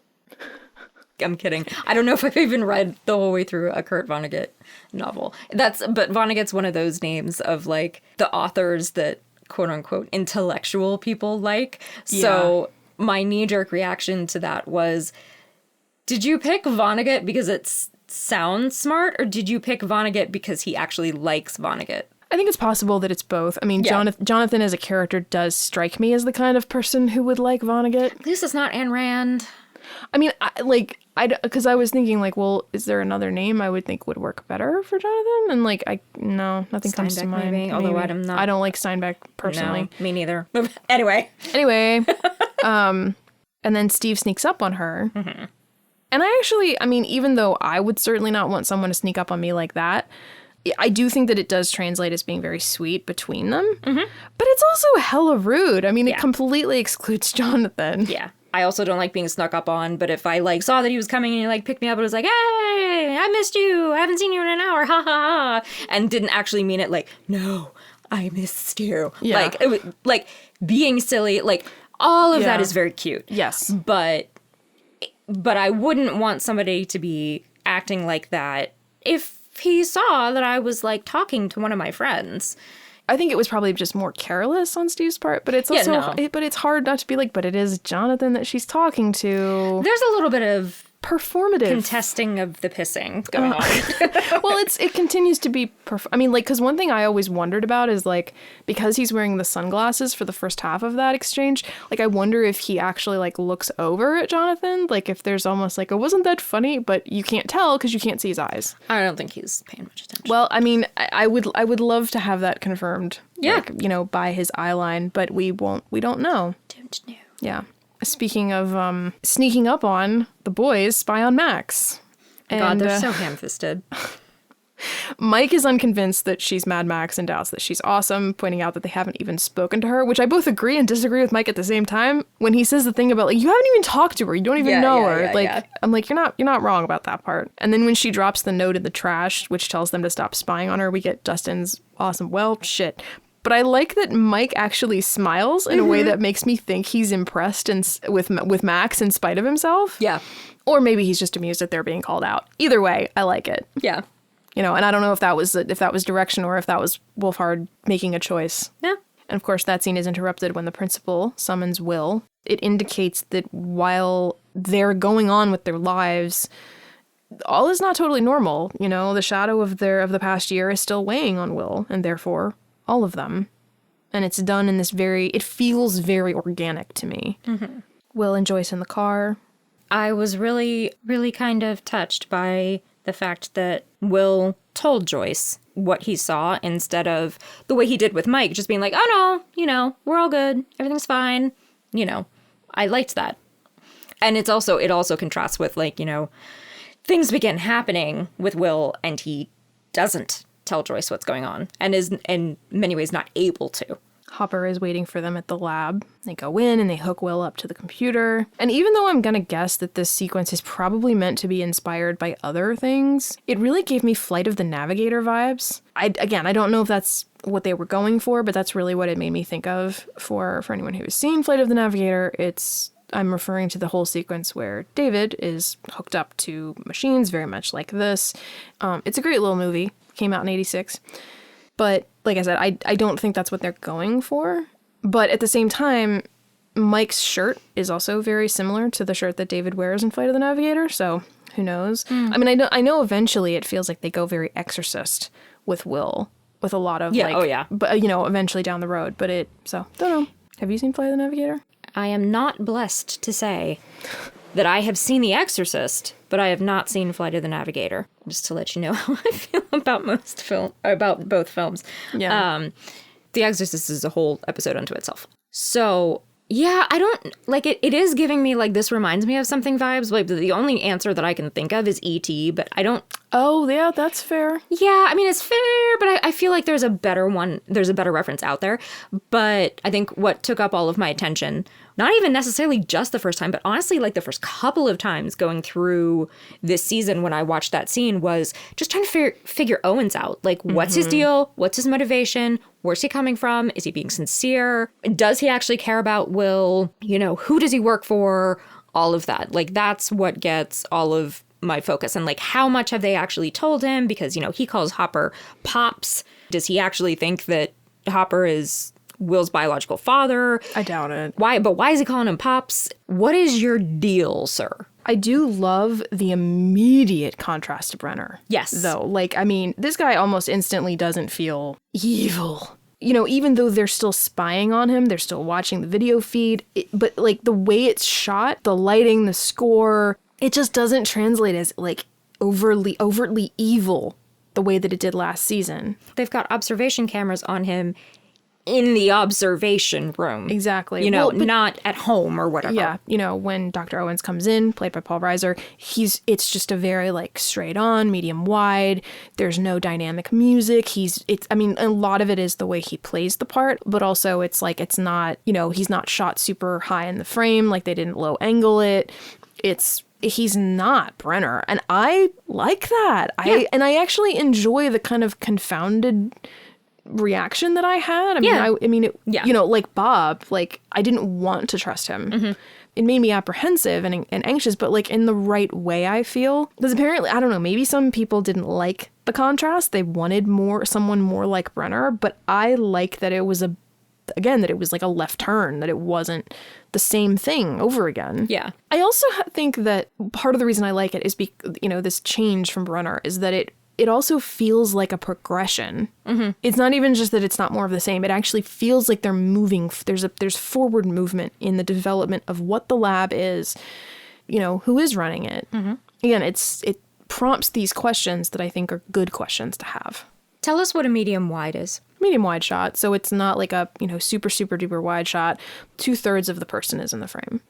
Speaker 2: I'm kidding. I don't know if I've even read the whole way through a Kurt Vonnegut novel. But Vonnegut's one of those names of like the authors that quote unquote intellectual people like.
Speaker 1: Yeah.
Speaker 2: So my knee-jerk reaction to that was, did you pick Vonnegut because it sounds smart, or did you pick Vonnegut because he actually likes Vonnegut?
Speaker 1: I think it's possible that it's both. I mean,
Speaker 2: Yeah.
Speaker 1: Jonathan as a character does strike me as the kind of person who would like Vonnegut.
Speaker 2: At least it's not Ayn Rand.
Speaker 1: I mean, because I was thinking like, well, is there another name I would think would work better for Jonathan? And like, nothing comes to
Speaker 2: Steinbeck,
Speaker 1: mind.
Speaker 2: maybe, although I don't like
Speaker 1: Steinbeck personally.
Speaker 2: No, me neither. Anyway.
Speaker 1: And then Steve sneaks up on her. Mm-hmm. And I mean, even though I would certainly not want someone to sneak up on me like that, I do think that it does translate as being very sweet between them. Mm-hmm. But it's also hella rude. I mean, it completely excludes Jonathan.
Speaker 2: Yeah. I also don't like being snuck up on, but if I like saw that he was coming and he like picked me up and was like, hey, I missed you. I haven't seen you in an hour. Ha ha ha. And didn't actually mean it like, no, I missed you.
Speaker 1: Yeah.
Speaker 2: Like, it was, like being silly, like all of that is very cute.
Speaker 1: Yes.
Speaker 2: But I wouldn't want somebody to be acting like that if he saw that I was like talking to one of my friends.
Speaker 1: I think it was probably just more careless on Steve's part, but it's also, but it's hard not to be like, but it is Jonathan that she's talking to.
Speaker 2: There's a little bit of
Speaker 1: performative
Speaker 2: contesting of the pissing going on.
Speaker 1: Well, it continues to be I mean, like, because one thing I always wondered about is like, because he's wearing the sunglasses for the first half of that exchange, like I wonder if he actually like looks over at Jonathan, like if there's almost like, oh, wasn't that funny, but you can't tell because you can't see his eyes.
Speaker 2: I don't think he's paying much attention.
Speaker 1: Well, I mean, I would love to have that confirmed,
Speaker 2: yeah,
Speaker 1: like, you know, by his eye line, but we don't know.
Speaker 2: Don't know.
Speaker 1: Yeah. Speaking of sneaking up on, the boys spy on Max.
Speaker 2: God, they're so ham-fisted.
Speaker 1: Mike is unconvinced that she's Madmax and doubts that she's awesome, pointing out that they haven't even spoken to her, which I both agree and disagree with Mike at the same time. When he says the thing about, like, you haven't even talked to her, you don't even know her. I'm like, you're not wrong about that part. And then when she drops the note in the trash, which tells them to stop spying on her, we get Dustin's awesome, well, shit. But I like that Mike actually smiles in a way that makes me think he's impressed with Max in spite of himself.
Speaker 2: Yeah.
Speaker 1: Or maybe he's just amused that they're being called out. Either way, I like it.
Speaker 2: Yeah.
Speaker 1: You know, and I don't know if that was direction or if that was Wolfhard making a choice.
Speaker 2: Yeah.
Speaker 1: And of course, that scene is interrupted when the principal summons Will. It indicates that while they're going on with their lives, all is not totally normal. You know, the shadow of the past year is still weighing on Will, and therefore all of them. And it's done in this it feels very organic to me. Mm-hmm. Will and Joyce in the car.
Speaker 2: I was really, really kind of touched by the fact that Will told Joyce what he saw instead of the way he did with Mike, just being like, oh no, you know, we're all good. Everything's fine. You know, I liked that. And it also contrasts with, like, you know, things begin happening with Will and he doesn't tell Joyce what's going on and is in many ways not able to.
Speaker 1: Hopper is waiting for them at the lab. They go in and they hook Will up to the computer. And even though I'm gonna guess that this sequence is probably meant to be inspired by other things, it really gave me Flight of the Navigator vibes. I don't know if that's what they were going for, but that's really what it made me think of for anyone who has seen Flight of the Navigator. I'm referring to the whole sequence where David is hooked up to machines very much like this. It's a great little movie. Came out in 86. But like I said, I don't think that's what they're going for. But at the same time, Mike's shirt is also very similar to the shirt that David wears in Flight of the Navigator. So who knows? I mean, I know eventually it feels like they go very Exorcist with Will, with a lot of but eventually down the road. But don't know. Have you seen Flight of the Navigator?
Speaker 2: I am not blessed to say that I have seen The Exorcist, but I have not seen Flight of the Navigator. Just to let you know how I feel about both films.
Speaker 1: Yeah.
Speaker 2: The Exorcist is a whole episode unto itself. So yeah, I don't like it. It is giving me like, this reminds me of something vibes. Like the only answer that I can think of is E.T., but I don't.
Speaker 1: Oh yeah, that's fair.
Speaker 2: Yeah, I mean it's fair, but I feel like there's a better one. There's a better reference out there. But I think what took up all of my attention, not even necessarily just the first time, but honestly like the first couple of times going through this season when I watched that scene, was just trying to figure Owens out. Like, what's his deal? What's his motivation? Where's he coming from? Is he being sincere? Does he actually care about Will? Who does he work for? All of that. Like, that's what gets all of my focus. And like, how much have they actually told him? Because, he calls Hopper Pops. Does he actually think that Hopper is Will's biological father?
Speaker 1: I doubt it.
Speaker 2: Why is he calling him Pops? What is your deal, sir?
Speaker 1: I do love the immediate contrast to Brenner.
Speaker 2: Yes.
Speaker 1: Though, like, I mean, this guy almost instantly doesn't feel evil. Even though they're still spying on him, they're still watching the video feed, but like the way it's shot, the lighting, the score, it just doesn't translate as like overtly evil the way that it did last season.
Speaker 2: They've got observation cameras on him in the observation room.
Speaker 1: Exactly.
Speaker 2: Not at home or whatever.
Speaker 1: Yeah. When Dr. Owens comes in, played by Paul Reiser, it's just a very like straight on, medium wide. There's no dynamic music. A lot of it is the way he plays the part, but also it's like, it's not, he's not shot super high in the frame. Like they didn't low angle it. He's not Brenner. And I like that.
Speaker 2: Yeah.
Speaker 1: I actually enjoy the kind of confounded reaction that I had. Like Bob, like I didn't want to trust him. Mm-hmm. It made me apprehensive and anxious, but like in the right way, I feel. Because apparently, I don't know, maybe some people didn't like the contrast. They wanted someone more like Brenner, but I like that it was like a left turn, that it wasn't the same thing over again.
Speaker 2: Yeah.
Speaker 1: I also think that part of the reason I like it is this change from Brenner is that it also feels like a progression. Mm-hmm. It's not even just that it's not more of the same. It actually feels like they're moving. There's forward movement in the development of what the lab is, who is running it. Mm-hmm. Again, it prompts these questions that I think are good questions to have.
Speaker 2: Tell us what a medium wide is.
Speaker 1: Medium wide shot. So it's not like a, super, super duper wide shot. 2/3 of the person is in the frame.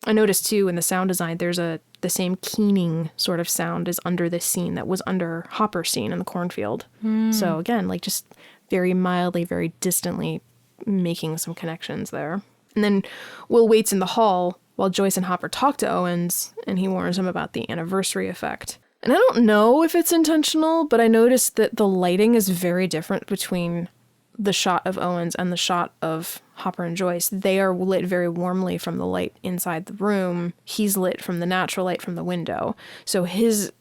Speaker 1: I noticed too in the sound design, there's the same keening sort of sound as under this scene that was under Hopper's scene in the cornfield. So again, like just very mildly, very distantly making some connections there. And then Will waits in the hall while Joyce and Hopper talk to Owens, and he warns him about the anniversary effect. And I don't know if it's intentional, but I noticed that the lighting is very different between the shot of Owens and the shot of Hopper and Joyce. They are lit very warmly from the light inside the room. He's lit from the natural light from the window. So his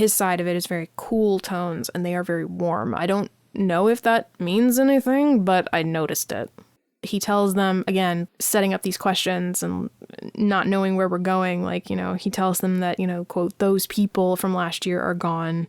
Speaker 1: side of it is very cool tones, and they are very warm. I don't know if that means anything, but I noticed it. He tells them, again, setting up these questions and not knowing where we're going, like, he tells them that, quote, those people from last year are gone.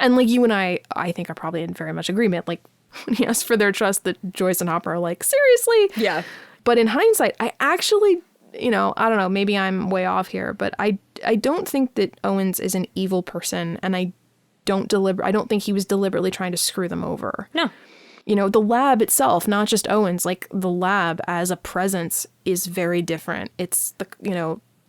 Speaker 1: And like you and I think are probably in very much agreement. Like, when he asks for their trust, that Joyce and Hopper are like, seriously?
Speaker 2: Yeah.
Speaker 1: But in hindsight, I actually, I don't know, maybe I'm way off here, but I don't think that Owens is an evil person, and I don't think he was deliberately trying to screw them over.
Speaker 2: No.
Speaker 1: The lab itself, not just Owens, like the lab as a presence is very different. It's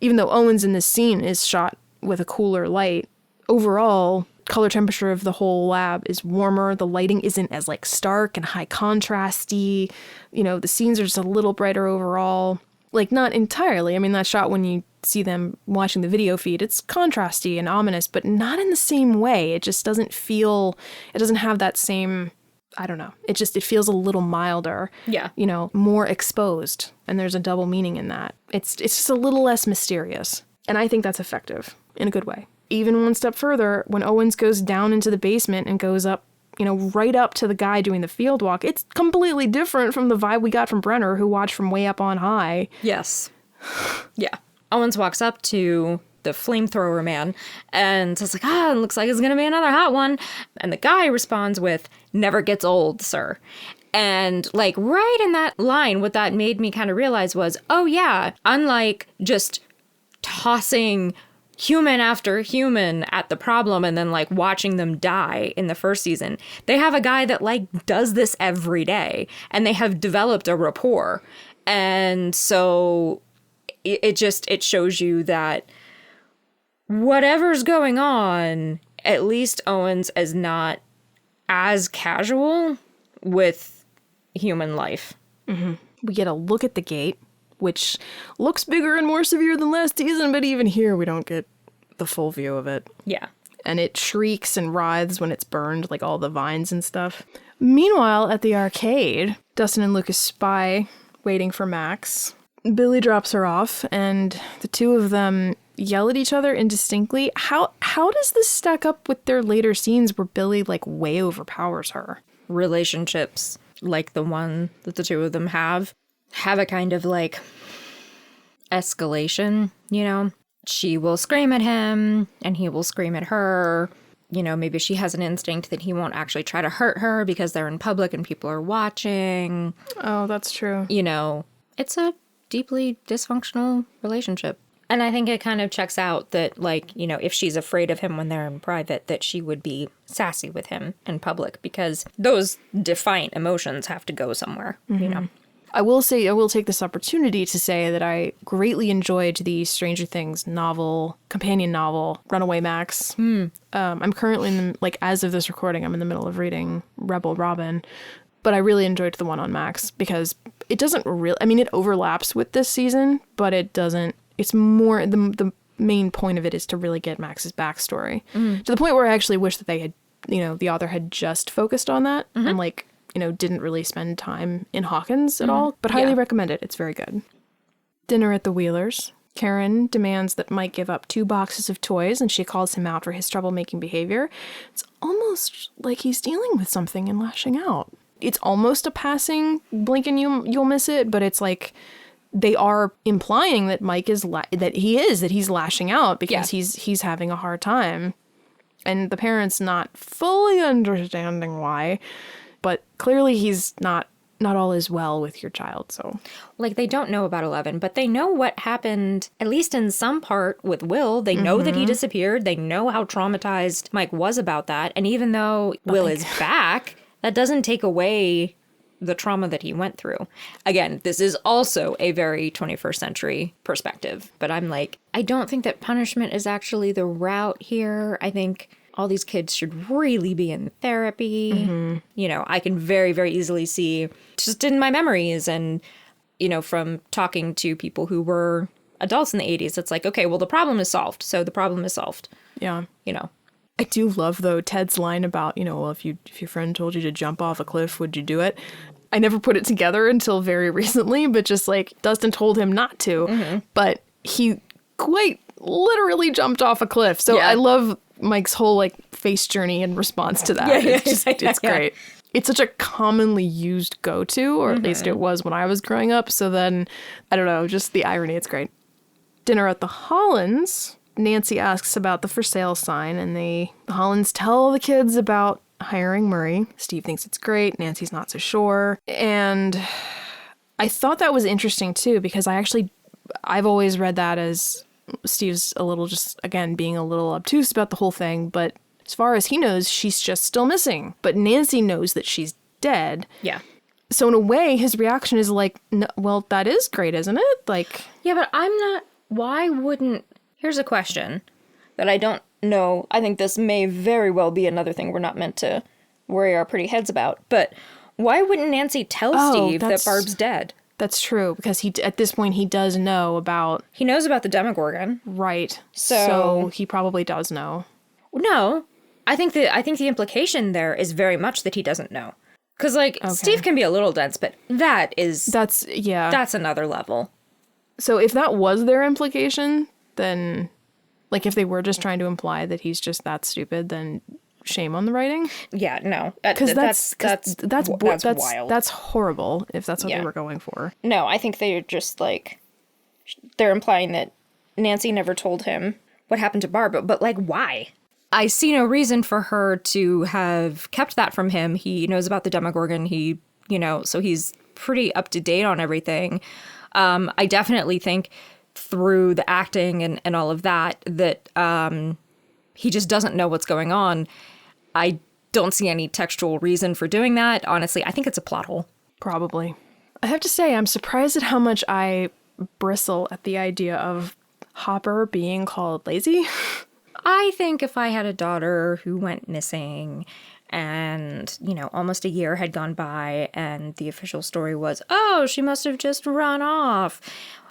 Speaker 1: even though Owens in this scene is shot with a cooler light, overall, color temperature of the whole lab is warmer. The lighting isn't as like stark and high contrasty. You know, the scenes are just a little brighter overall. Like, not entirely. I mean, that shot when you see them watching the video feed, it's contrasty and ominous, but not in the same way. It just doesn't feel, it doesn't have that same, I don't know. It feels a little milder.
Speaker 2: Yeah.
Speaker 1: You know, more exposed. And there's a double meaning in that. It's just a little less mysterious. And I think that's effective in a good way. Even one step further, when Owens goes down into the basement and goes up, you know, right up to the guy doing the field walk, it's completely different from the vibe we got from Brenner, who watched from way up on high.
Speaker 2: Yes. Yeah. Owens walks up to the flamethrower man and says like, it looks like it's going to be another hot one. And the guy responds with, never gets old, sir. And like right in that line, what that made me kind of realize was, oh yeah, unlike just tossing human after human at the problem and then like watching them die in the first season, they have a guy that like does this every day and they have developed a rapport. And so it shows you that whatever's going on, at least Owens is not as casual with human life.
Speaker 1: Mm-hmm. We get a look at the gate, which looks bigger and more severe than last season, but even here we don't get the full view of it.
Speaker 2: Yeah.
Speaker 1: And it shrieks and writhes when it's burned, like all the vines and stuff. Meanwhile, at the arcade, Dustin and Lucas spy, waiting for Max. Billy drops her off, and the two of them yell at each other indistinctly. How does this stack up with their later scenes where Billy, like, way overpowers her?
Speaker 2: Relationships, like the one that the two of them have a kind of, like, escalation, you know? She will scream at him, and he will scream at her. You know, maybe she has an instinct that he won't actually try to hurt her because they're in public and people are watching.
Speaker 1: Oh, that's true.
Speaker 2: You know, it's a deeply dysfunctional relationship. And I think it kind of checks out that, like, you know, if she's afraid of him when they're in private, that she would be sassy with him in public, because those defiant emotions have to go somewhere, you know.
Speaker 1: I will take this opportunity to say that I greatly enjoyed the Stranger Things companion novel, Runaway Max. I'm currently as of this recording, I'm in the middle of reading Rebel Robin, but I really enjoyed the one on Max because it doesn't really, I mean, it overlaps with this season, but it doesn't, it's more, the main point of it is to really get Max's backstory to the point where I actually wish that they had, you know, the author had just focused on that and you know, didn't really spend time in Hawkins at all, but highly recommend it. It's very good. Dinner at the Wheelers. Karen demands that Mike give up 2 boxes of toys, and she calls him out for his troublemaking behavior. It's almost like he's dealing with something and lashing out. It's almost a passing blink and you'll miss it, but it's like they are implying that Mike is that he's lashing out because he's having a hard time, and the parents not fully understanding why. But clearly he's not all is well with your child, so. Like,
Speaker 2: they don't know about 11, but they know what happened, at least in some part, with Will. They know that he disappeared. They know how traumatized Mike was about that. And even though Will is back, that doesn't take away the trauma that he went through. Again, this is also a very 21st century perspective. But I'm like, I don't think that punishment is actually the route here. I think all these kids should really be in therapy. You know, I can very, very easily see, just in my memories and, you know, from talking to people who were adults in the 80s, it's like, okay, well, the problem is solved. So the problem is solved.
Speaker 1: Yeah.
Speaker 2: You know.
Speaker 1: I do love, though, Ted's line about, you know, well, if your friend told you to jump off a cliff, would you do it? I never put it together until very recently, but just like Dustin told him not to, but he quite literally jumped off a cliff. So I love Mike's whole like face journey in response to that. It's great. It's such a commonly used go-to, or at least it was when I was growing up. So then, I don't know, just the irony. It's great. Dinner at the Hollands. Nancy asks about the for sale sign, and the Hollands tell the kids about hiring Murray. Steve thinks it's great. Nancy's not so sure. And I thought that was interesting too, because I've always read that as Steve's a little just, again, being a little obtuse about the whole thing, but as far as he knows, she's just still missing. But Nancy knows that she's dead.
Speaker 2: Yeah.
Speaker 1: So in a way, his reaction is like, no, well, that is great, isn't it? Like,
Speaker 2: yeah, but why wouldn't, here's a question that I don't know, I think this may very well be another thing we're not meant to worry our pretty heads about, but why wouldn't Nancy tell Steve that Barb's dead?
Speaker 1: That's true, because at this point he does know about...
Speaker 2: He knows about the Demogorgon.
Speaker 1: Right. So he probably does know.
Speaker 2: No. I think the implication there is very much that he doesn't know. Because, like, Steve can be a little dense, but that's another level.
Speaker 1: So if that was their implication, then, like, if they were just trying to imply that he's just that stupid, then shame on the writing.
Speaker 2: Yeah, no.
Speaker 1: Because that's
Speaker 2: wild.
Speaker 1: That's horrible if that's what they were going for.
Speaker 2: No, I think they're just, like, they're implying that Nancy never told him what happened to Barb, but like, why? I see no reason for her to have kept that from him. He knows about the Demogorgon. So he's pretty up to date on everything. I definitely think through the acting and all of that he just doesn't know what's going on. I don't see any textual reason for doing that. Honestly, I think it's a plot hole.
Speaker 1: Probably. I have to say, I'm surprised at how much I bristle at the idea of Hopper being called lazy.
Speaker 2: I think if I had a daughter who went missing and, almost a year had gone by and the official story was, oh, she must have just run off,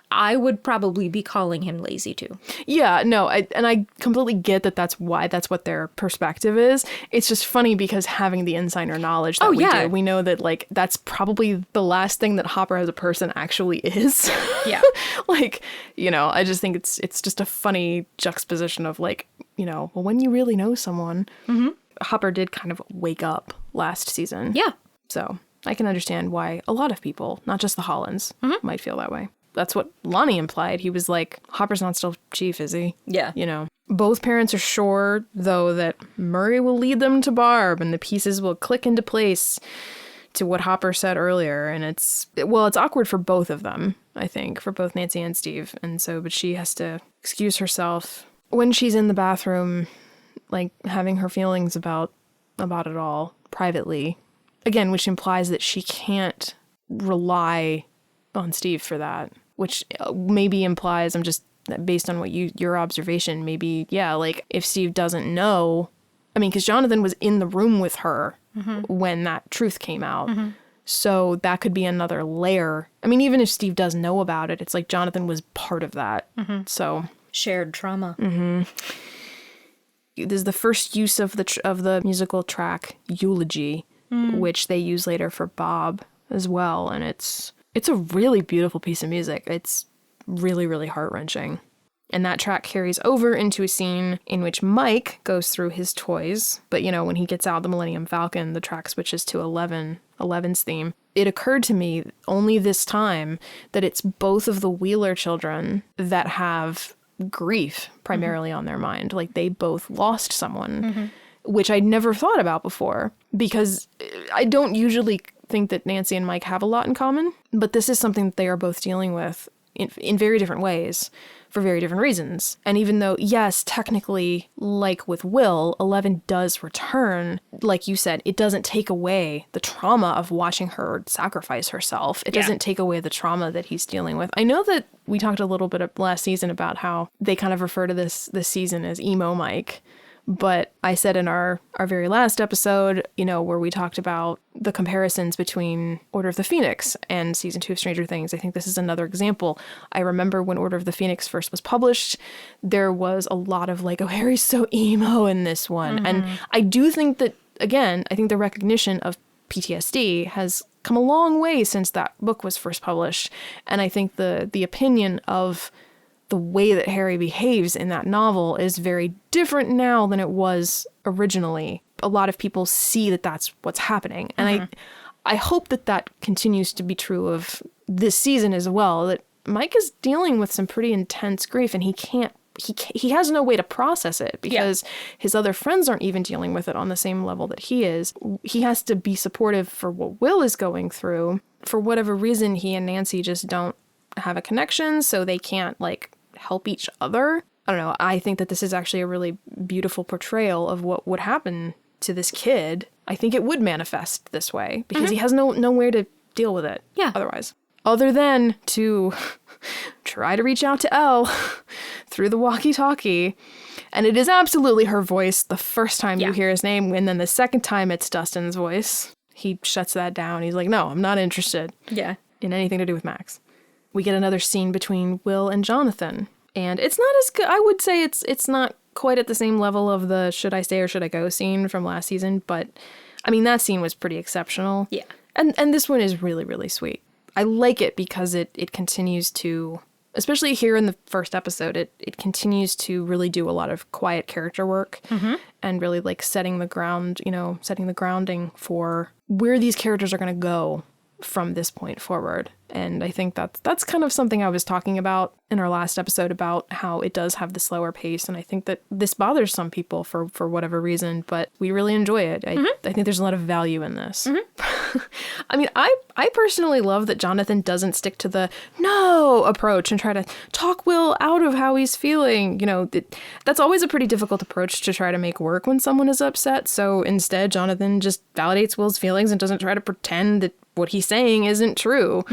Speaker 2: I would probably be calling him lazy too.
Speaker 1: Yeah, no, I completely get that that's what their perspective is. It's just funny because having the insider knowledge that do, we know that, like, that's probably the last thing that Hopper as a person actually is.
Speaker 2: Yeah.
Speaker 1: Like, I just think it's just a funny juxtaposition of, like, well, when you really know someone. Mm-hmm. Hopper did kind of wake up last season.
Speaker 2: Yeah.
Speaker 1: So I can understand why a lot of people, not just the Hollands, might feel that way. That's what Lonnie implied. He was like, Hopper's not still chief, is he?
Speaker 2: Yeah.
Speaker 1: Both parents are sure, though, that Murray will lead them to Barb and the pieces will click into place to what Hopper said earlier. And it's awkward for both of them, I think, for both Nancy and Steve. And so, but she has to excuse herself when she's in the bathroom, like, having her feelings about it all privately. Again, which implies that she can't rely on Steve for that. Which maybe implies, I'm just, based on what your observation, maybe, like, if Steve doesn't know, I mean, because Jonathan was in the room with her when that truth came out. Mm-hmm. So that could be another layer. I mean, even if Steve does know about it, it's like Jonathan was part of that. Mm-hmm. So.
Speaker 2: Shared trauma.
Speaker 1: Mm-hmm. This is the first use of the musical track Eulogy, which they use later for Bob as well. And it's a really beautiful piece of music. It's really, really heart-wrenching. And that track carries over into a scene in which Mike goes through his toys. But, when he gets out the Millennium Falcon, the track switches to 11's theme. It occurred to me only this time that it's both of the Wheeler children that have grief primarily on their mind. Like, they both lost someone, which I'd never thought about before. Because I don't usually think that Nancy and Mike have a lot in common, but this is something that they are both dealing with in very different ways for very different reasons. And even though, yes, technically, like with Will, 11 does return, like you said, it doesn't take away the trauma of watching her sacrifice herself. It doesn't take away the trauma that he's dealing with. I know that we talked a little bit last season about how they kind of refer to this season as emo Mike. But I said in our very last episode, where we talked about the comparisons between Order of the Phoenix and season 2 of Stranger Things, I think this is another example. I remember when Order of the Phoenix first was published, there was a lot of like, oh, Harry's so emo in this one. Mm-hmm. And I do think that, again, I think the recognition of PTSD has come a long way since that book was first published. And I think the opinion of the way that Harry behaves in that novel is very different now than it was originally. A lot of people see that that's what's happening. And I hope that continues to be true of this season as well, that Mike is dealing with some pretty intense grief and he has no way to process it because his other friends aren't even dealing with it on the same level that he is. He has to be supportive for what Will is going through. For whatever reason, he and Nancy just don't have a connection, so they can't like help each other. I don't know. I think that this is actually a really beautiful portrayal of what would happen to this kid. I think it would manifest this way because he has nowhere to deal with it otherwise. Other than to try to reach out to Elle through the walkie-talkie And it is absolutely her voice the first time you hear his name, and then the second time it's Dustin's voice. He shuts that down. He's like, no, I'm not interested in anything to do with Max. We get another scene between Will and Jonathan. And it's not as good. I would say it's not quite at the same level of the should I stay or should I go scene from last season. But, I mean, that scene was pretty exceptional.
Speaker 2: Yeah.
Speaker 1: And this one is really, really sweet. I like it because it continues to, especially here in the first episode, it continues to really do a lot of quiet character work and really like setting the grounding for where these characters are going to go from this point forward. And I think that's kind of something I was talking about in our last episode about how it does have the slower pace. And I think that this bothers some people for whatever reason, but we really enjoy it. I think there's a lot of value in this. I mean, I personally love that Jonathan doesn't stick to the no approach and try to talk Will out of how he's feeling. You know, that's always a pretty difficult approach to try to make work when someone is upset. So instead, Jonathan just validates Will's feelings and doesn't try to pretend that what he's saying isn't true.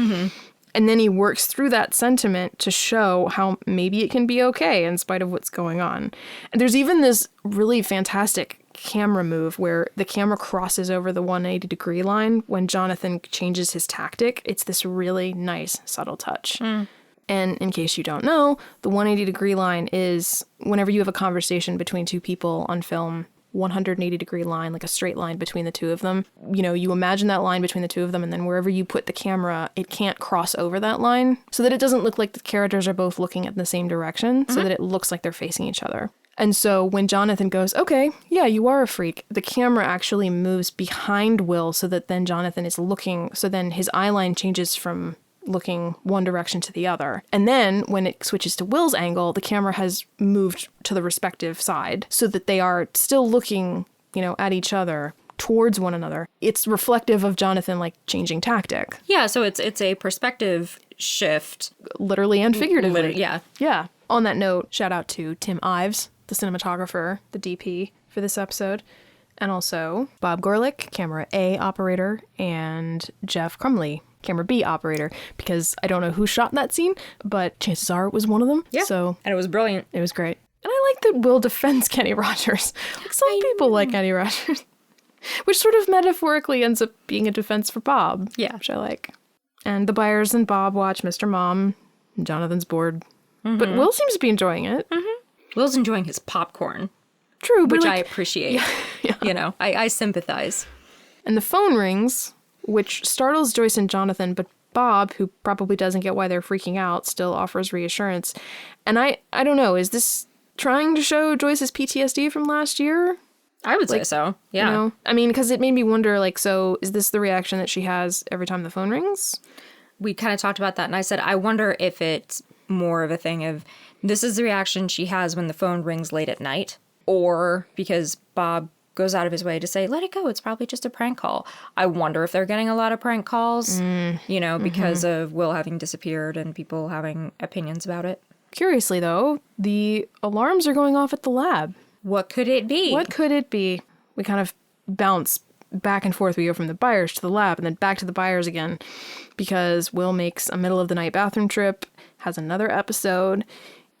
Speaker 1: And then he works through that sentiment to show how maybe it can be okay in spite of what's going on. And there's even this really fantastic camera move where the camera crosses over the 180-degree line when Jonathan changes his tactic. It's this really nice, subtle touch. And in case you don't know, the 180-degree line is whenever you have a conversation between two people on film, 180-degree line, like a straight line between the two of them. You know, you imagine that line between the two of them, and then wherever you put the camera, it can't cross over that line, so that it doesn't look like the characters are both looking at the same direction, so that it looks like they're facing each other. And so when Jonathan goes, okay, yeah, you are a freak, the camera actually moves behind Will so that then Jonathan is looking, so then his eye line changes from looking one direction to the other. And then when it switches to Will's angle, the camera has moved to the respective side so that they are still looking, you know, at each other towards one another. It's reflective of Jonathan like changing tactic.
Speaker 2: Yeah, so it's a perspective shift.
Speaker 1: Literally and figuratively.
Speaker 2: Yeah.
Speaker 1: Yeah. On that note, shout out to Tim Ives, the cinematographer, the DP for this episode. And also Bob Gorlick, camera A operator, and Jeff Crumley, camera B operator, because I don't know who shot that scene, but chances are it was one of them.
Speaker 2: Yeah.
Speaker 1: So,
Speaker 2: and it was brilliant.
Speaker 1: It was great. And I like that Will defends Kenny Rogers. Like some people like Kenny Rogers, which sort of metaphorically ends up being a defense for Bob.
Speaker 2: Yeah.
Speaker 1: Which I like. And the Byers and Bob watch Mr. Mom. And Jonathan's bored. But Will seems to be enjoying it.
Speaker 2: Will's enjoying his popcorn.
Speaker 1: True, but
Speaker 2: which
Speaker 1: like,
Speaker 2: I appreciate. Yeah. You know, I sympathize. And
Speaker 1: the phone rings, which startles Joyce and Jonathan, but Bob, who probably doesn't get why they're freaking out, still offers reassurance. And I don't know, is this trying to show Joyce's PTSD from last year?
Speaker 2: I would say so, yeah.
Speaker 1: You know? I mean, because it made me wonder, like, so is this the reaction that she has every time the phone rings?
Speaker 2: We kind of talked about that, and I said, I wonder if it's more of a thing of, this is the reaction she has when the phone rings late at night, or because Bob goes out of his way to say, let it go, it's probably just a prank call. I wonder if they're getting a lot of prank calls, you know, because of Will having disappeared and people having opinions about it.
Speaker 1: Curiously, though, the alarms are going off at the lab.
Speaker 2: What could it be?
Speaker 1: What could it be? We kind of bounce back and forth. We go from the Byers to the lab and then back to the Byers again, because Will makes a middle-of-the-night bathroom trip, has another episode.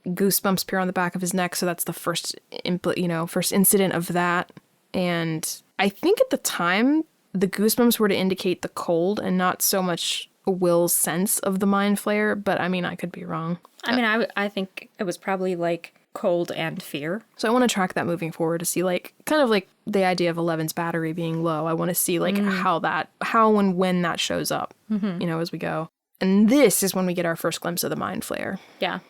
Speaker 1: Goosebumps appear on the back of his neck, so that's the first incident of that. And I think at the time, the goosebumps were to indicate the cold and not so much Will's sense of the mind flare, but I mean, I could be wrong.
Speaker 2: I mean, I think it was probably like cold and fear.
Speaker 1: So I want to track that moving forward to see like, kind of like the idea of Eleven's battery being low. I want to see like how and when that shows up, you know, as we go. And this is when we get our first glimpse of the mind flare.
Speaker 2: Yeah.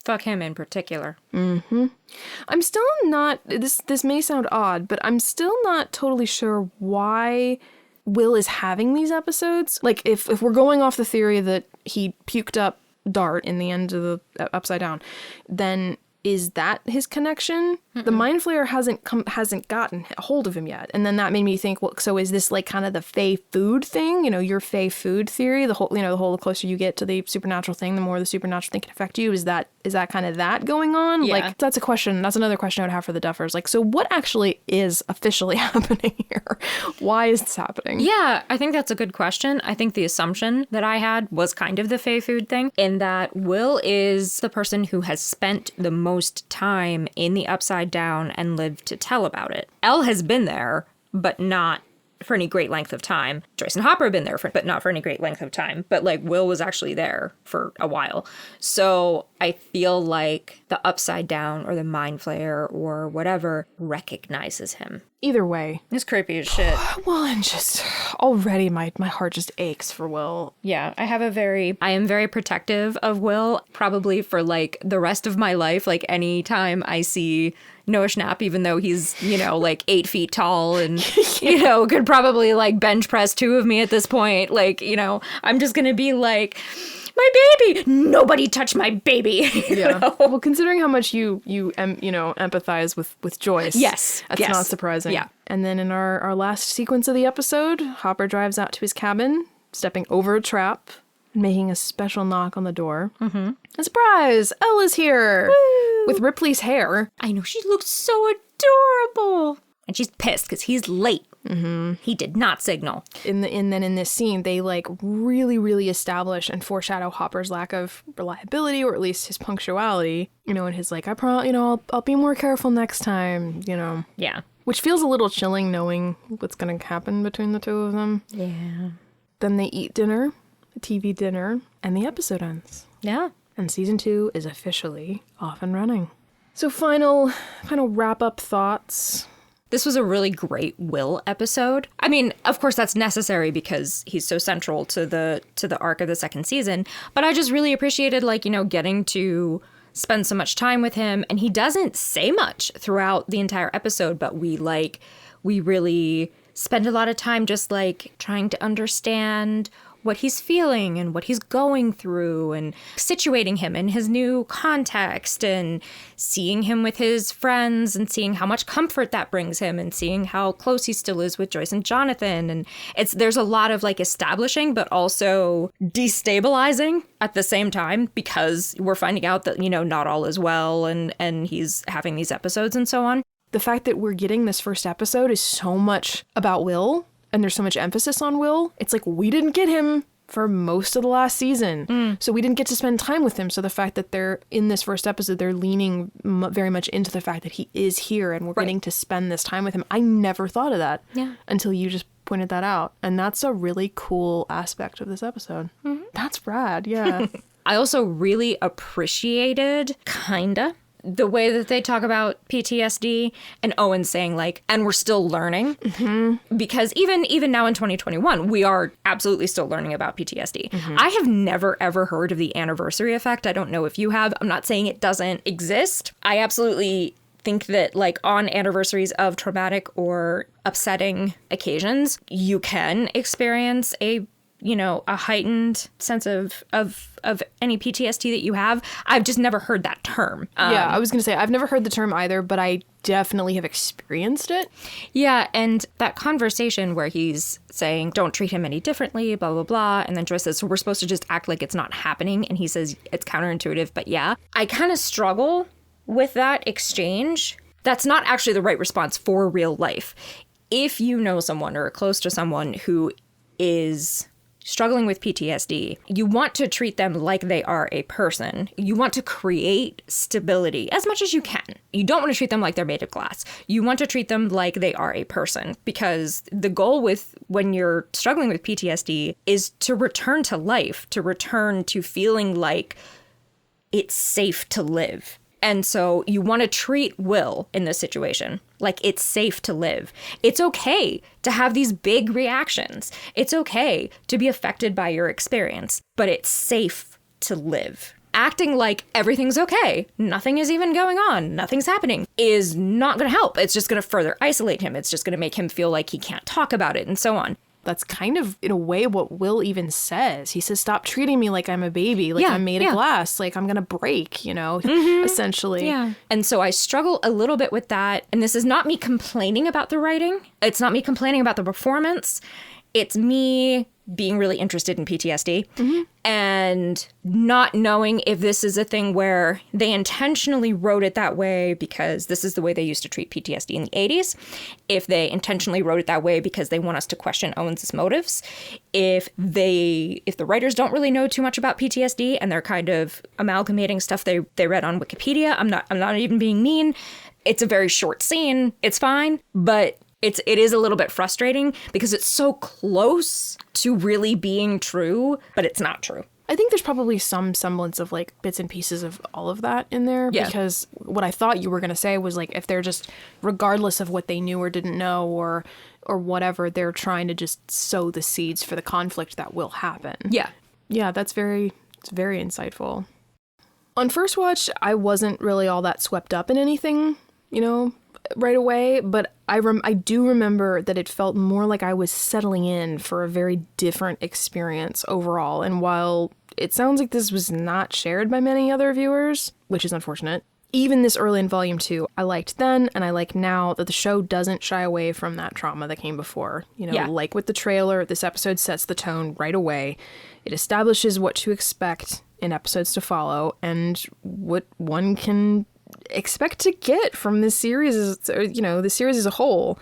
Speaker 2: Fuck him in particular.
Speaker 1: I'm still not, this may sound odd, but I'm still not totally sure why Will is having these episodes. Like, if we're going off the theory that he puked up Dart in the end of the Upside Down, then is that his connection? The mind flare hasn't gotten a hold of him yet. And then that made me think, well, so is this like kind of the Fey food thing? You know, your Fey food theory, the closer you get to the supernatural thing, the more the supernatural thing can affect you. Is that kind of that going on?
Speaker 2: Yeah.
Speaker 1: Like, that's a question. That's another question I would have for the Duffers. Like, so what actually is officially happening here? Why is this happening?
Speaker 2: Yeah, I think that's a good question. I think the assumption that I had was kind of the Fey food thing, in that Will is the person who has spent the most time in the Upside upside down and lived to tell about it. Elle has been there, but not for any great length of time. Joyce and Hopper have been there, but not for any great length of time. But like Will was actually there for a while. So I feel like the upside down or the mind flayer or whatever recognizes him.
Speaker 1: Either way.
Speaker 2: It's creepy as shit.
Speaker 1: Well, and just already my heart just aches for Will.
Speaker 2: Yeah, I am very protective of Will, probably for like the rest of my life. Like anytime I see Noah Schnapp, even though he's, like 8 feet tall and, could probably like bench press 2 of me at this point. Like, I'm just going to be like, my baby, nobody touch my baby.
Speaker 1: Yeah. Well, considering how much you empathize with Joyce.
Speaker 2: Yes.
Speaker 1: That's not surprising.
Speaker 2: Yeah.
Speaker 1: And then in our last sequence of the episode, Hopper drives out to his cabin, stepping over a trap, making a special knock on the door. Mm-hmm. And surprise! Elle is here! Woo! With Ripley's hair.
Speaker 2: I know, she looks so adorable. And she's pissed because he's late. Mm-hmm. He did not signal.
Speaker 1: And then in this scene, they like really, really establish and foreshadow Hopper's lack of reliability, or at least his punctuality. And his like, I'll be more careful next time.
Speaker 2: Yeah.
Speaker 1: Which feels a little chilling, knowing what's going to happen between the two of them.
Speaker 2: Yeah.
Speaker 1: Then they eat dinner, a TV dinner, and the episode ends.
Speaker 2: Yeah.
Speaker 1: And season 2 is officially off and running. So final wrap-up thoughts.
Speaker 2: This was a really great Will episode. I mean, of course, that's necessary because he's so central to the arc of the second season. But I just really appreciated, getting to spend so much time with him. And he doesn't say much throughout the entire episode, but we really spend a lot of time just trying to understand what he's feeling and what he's going through and situating him in his new context and seeing him with his friends and seeing how much comfort that brings him and seeing how close he still is with Joyce and Jonathan. And there's a lot of establishing, but also destabilizing at the same time, because we're finding out that, not all is well and he's having these episodes and so on.
Speaker 1: The fact that we're getting this first episode is so much about Will. And there's so much emphasis on Will. It's like we didn't get him for most of the last season. So we didn't get to spend time with him. So the fact that they're in this first episode, they're leaning very much into the fact that he is here and we're getting to spend this time with him. I never thought of that until you just pointed that out. And that's a really cool aspect of this episode. Mm-hmm. That's rad. Yeah.
Speaker 2: I also really appreciated, the way that they talk about PTSD and Owens saying and we're still learning, because even now in 2021, we are absolutely still learning about PTSD. Mm-hmm. I have never, ever heard of the anniversary effect. I don't know if you have. I'm not saying it doesn't exist. I absolutely think that on anniversaries of traumatic or upsetting occasions, you can experience a heightened sense of any PTSD that you have. I've just never heard that term.
Speaker 1: Yeah, I was going to say, I've never heard the term either, but I definitely have experienced it.
Speaker 2: Yeah, and that conversation where he's saying, don't treat him any differently, blah, blah, blah. And then Joyce says, so we're supposed to just act like it's not happening. And he says, it's counterintuitive, but yeah. I kind of struggle with that exchange. That's not actually the right response for real life. If you know someone or are close to someone who is struggling with PTSD, you want to treat them like they are a person. You want to create stability as much as you can. You don't want to treat them like they're made of glass. You want to treat them like they are a person, because the goal with when you're struggling with PTSD is to return to life, to return to feeling like it's safe to live. And so you want to treat Will in this situation like it's safe to live. It's okay to have these big reactions. It's okay to be affected by your experience, but it's safe to live. Acting like everything's okay, nothing is even going on, nothing's happening, is not going to help. It's just going to further isolate him. It's just going to make him feel like he can't talk about it and so on.
Speaker 1: That's kind of, in a way, what Will even says. He says, stop treating me like I'm a baby, like I'm made of glass, like I'm going to break, essentially.
Speaker 2: Yeah. And so I struggle a little bit with that. And this is not me complaining about the writing. It's not me complaining about the performance. It's me being really interested in PTSD and not knowing if this is a thing where they intentionally wrote it that way because this is the way they used to treat PTSD in the 80s, if they intentionally wrote it that way because they want us to question Owens' motives, if the writers don't really know too much about PTSD and they're kind of amalgamating stuff they read on Wikipedia. I'm not even being mean. It's a very short scene. It's fine, but it is a little bit frustrating because it's so close to really being true, but it's not true.
Speaker 1: I think there's probably some semblance of like bits and pieces of all of that in there, because what I thought you were going to say was like if they're just, regardless of what they knew or didn't know or whatever, they're trying to just sow the seeds for the conflict that will happen.
Speaker 2: Yeah.
Speaker 1: Yeah, it's very insightful. On first watch, I wasn't really all that swept up in anything, right away, but I do remember that it felt more like I was settling in for a very different experience overall. And while it sounds like this was not shared by many other viewers, which is unfortunate, even this early in Volume 2, I liked then and I like now that the show doesn't shy away from that trauma that came before. Like with the trailer, this episode sets the tone right away. It establishes what to expect in episodes to follow and what one can expect to get from this series, the series as a whole.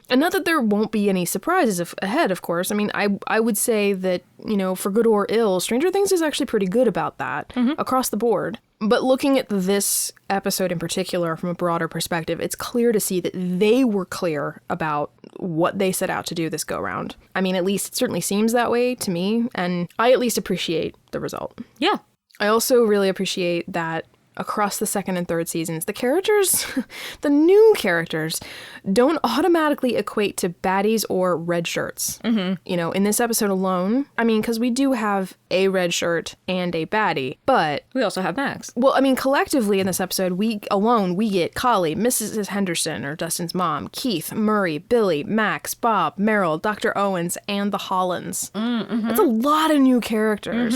Speaker 1: And not that there won't be any surprises ahead, of course. I mean, I would say that, for good or ill, Stranger Things is actually pretty good about that across the board. But looking at this episode in particular from a broader perspective, it's clear to see that they were clear about what they set out to do this go-round. I mean, at least it certainly seems that way to me, and I at least appreciate the result.
Speaker 2: Yeah.
Speaker 1: I also really appreciate that across the second and third seasons, the characters, the new characters, don't automatically equate to baddies or red shirts. In this episode alone, I mean, because we do have a red shirt and a baddie, but
Speaker 2: we also have Max.
Speaker 1: Well, I mean, collectively in this episode, we get Collie, Mrs. Henderson, or Dustin's mom, Keith, Murray, Billy, Max, Bob, Meryl, Dr. Owens, and the Hollands. That's a lot of new characters.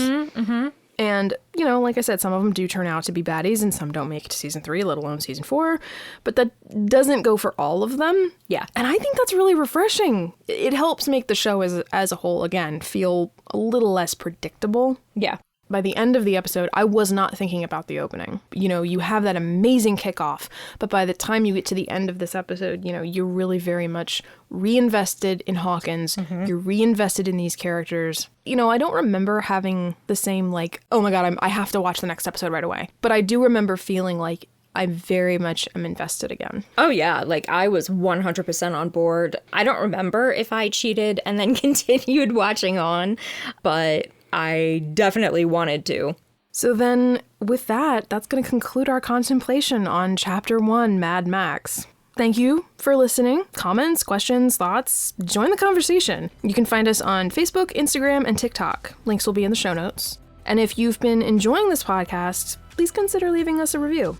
Speaker 1: And, like I said, some of them do turn out to be baddies and some don't make it to season 3, let alone season 4. But that doesn't go for all of them.
Speaker 2: Yeah.
Speaker 1: And I think that's really refreshing. It helps make the show as a whole, again, feel a little less predictable.
Speaker 2: Yeah.
Speaker 1: By the end of the episode, I was not thinking about the opening. You have that amazing kickoff, but by the time you get to the end of this episode, you're really very much reinvested in Hawkins. You're reinvested in these characters. I don't remember having the same, like, oh my God, I have to watch the next episode right away. But I do remember feeling like I very much am invested again.
Speaker 2: Oh yeah, like I was 100% on board. I don't remember if I cheated and then continued watching on, but I definitely wanted to.
Speaker 1: So then, with that's going to conclude our contemplation on Chapter 1, Madmax. Thank you for listening. Comments, questions, thoughts, join the conversation. You can find us on Facebook, Instagram, and TikTok. Links will be in the show notes. And if you've been enjoying this podcast, please consider leaving us a review.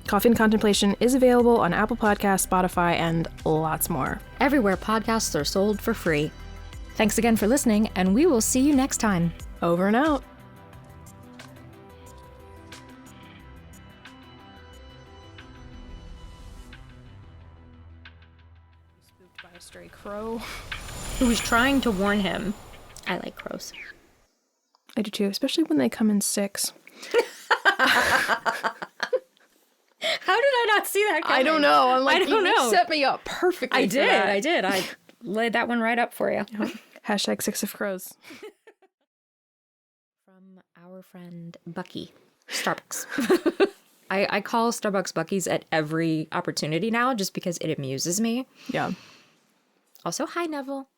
Speaker 1: Coffee and Contemplation is available on Apple Podcasts, Spotify, and lots more.
Speaker 2: Everywhere podcasts are sold for free. Thanks again for listening, and we will see you next time.
Speaker 1: Over and out. Spooked by a stray crow.
Speaker 2: Who was trying to warn him. I like crows.
Speaker 1: I do too, especially when they come in 6.
Speaker 2: How did I not see that coming?
Speaker 1: I don't know. I'm like,
Speaker 2: I don't know.
Speaker 1: You set me up perfectly.
Speaker 2: I did. I laid that one right up for you.
Speaker 1: Hashtag 6 of crows.
Speaker 2: From our friend Bucky. Starbucks. I call Starbucks Bucky's at every opportunity now just because it amuses me.
Speaker 1: Yeah.
Speaker 2: Also, hi, Neville.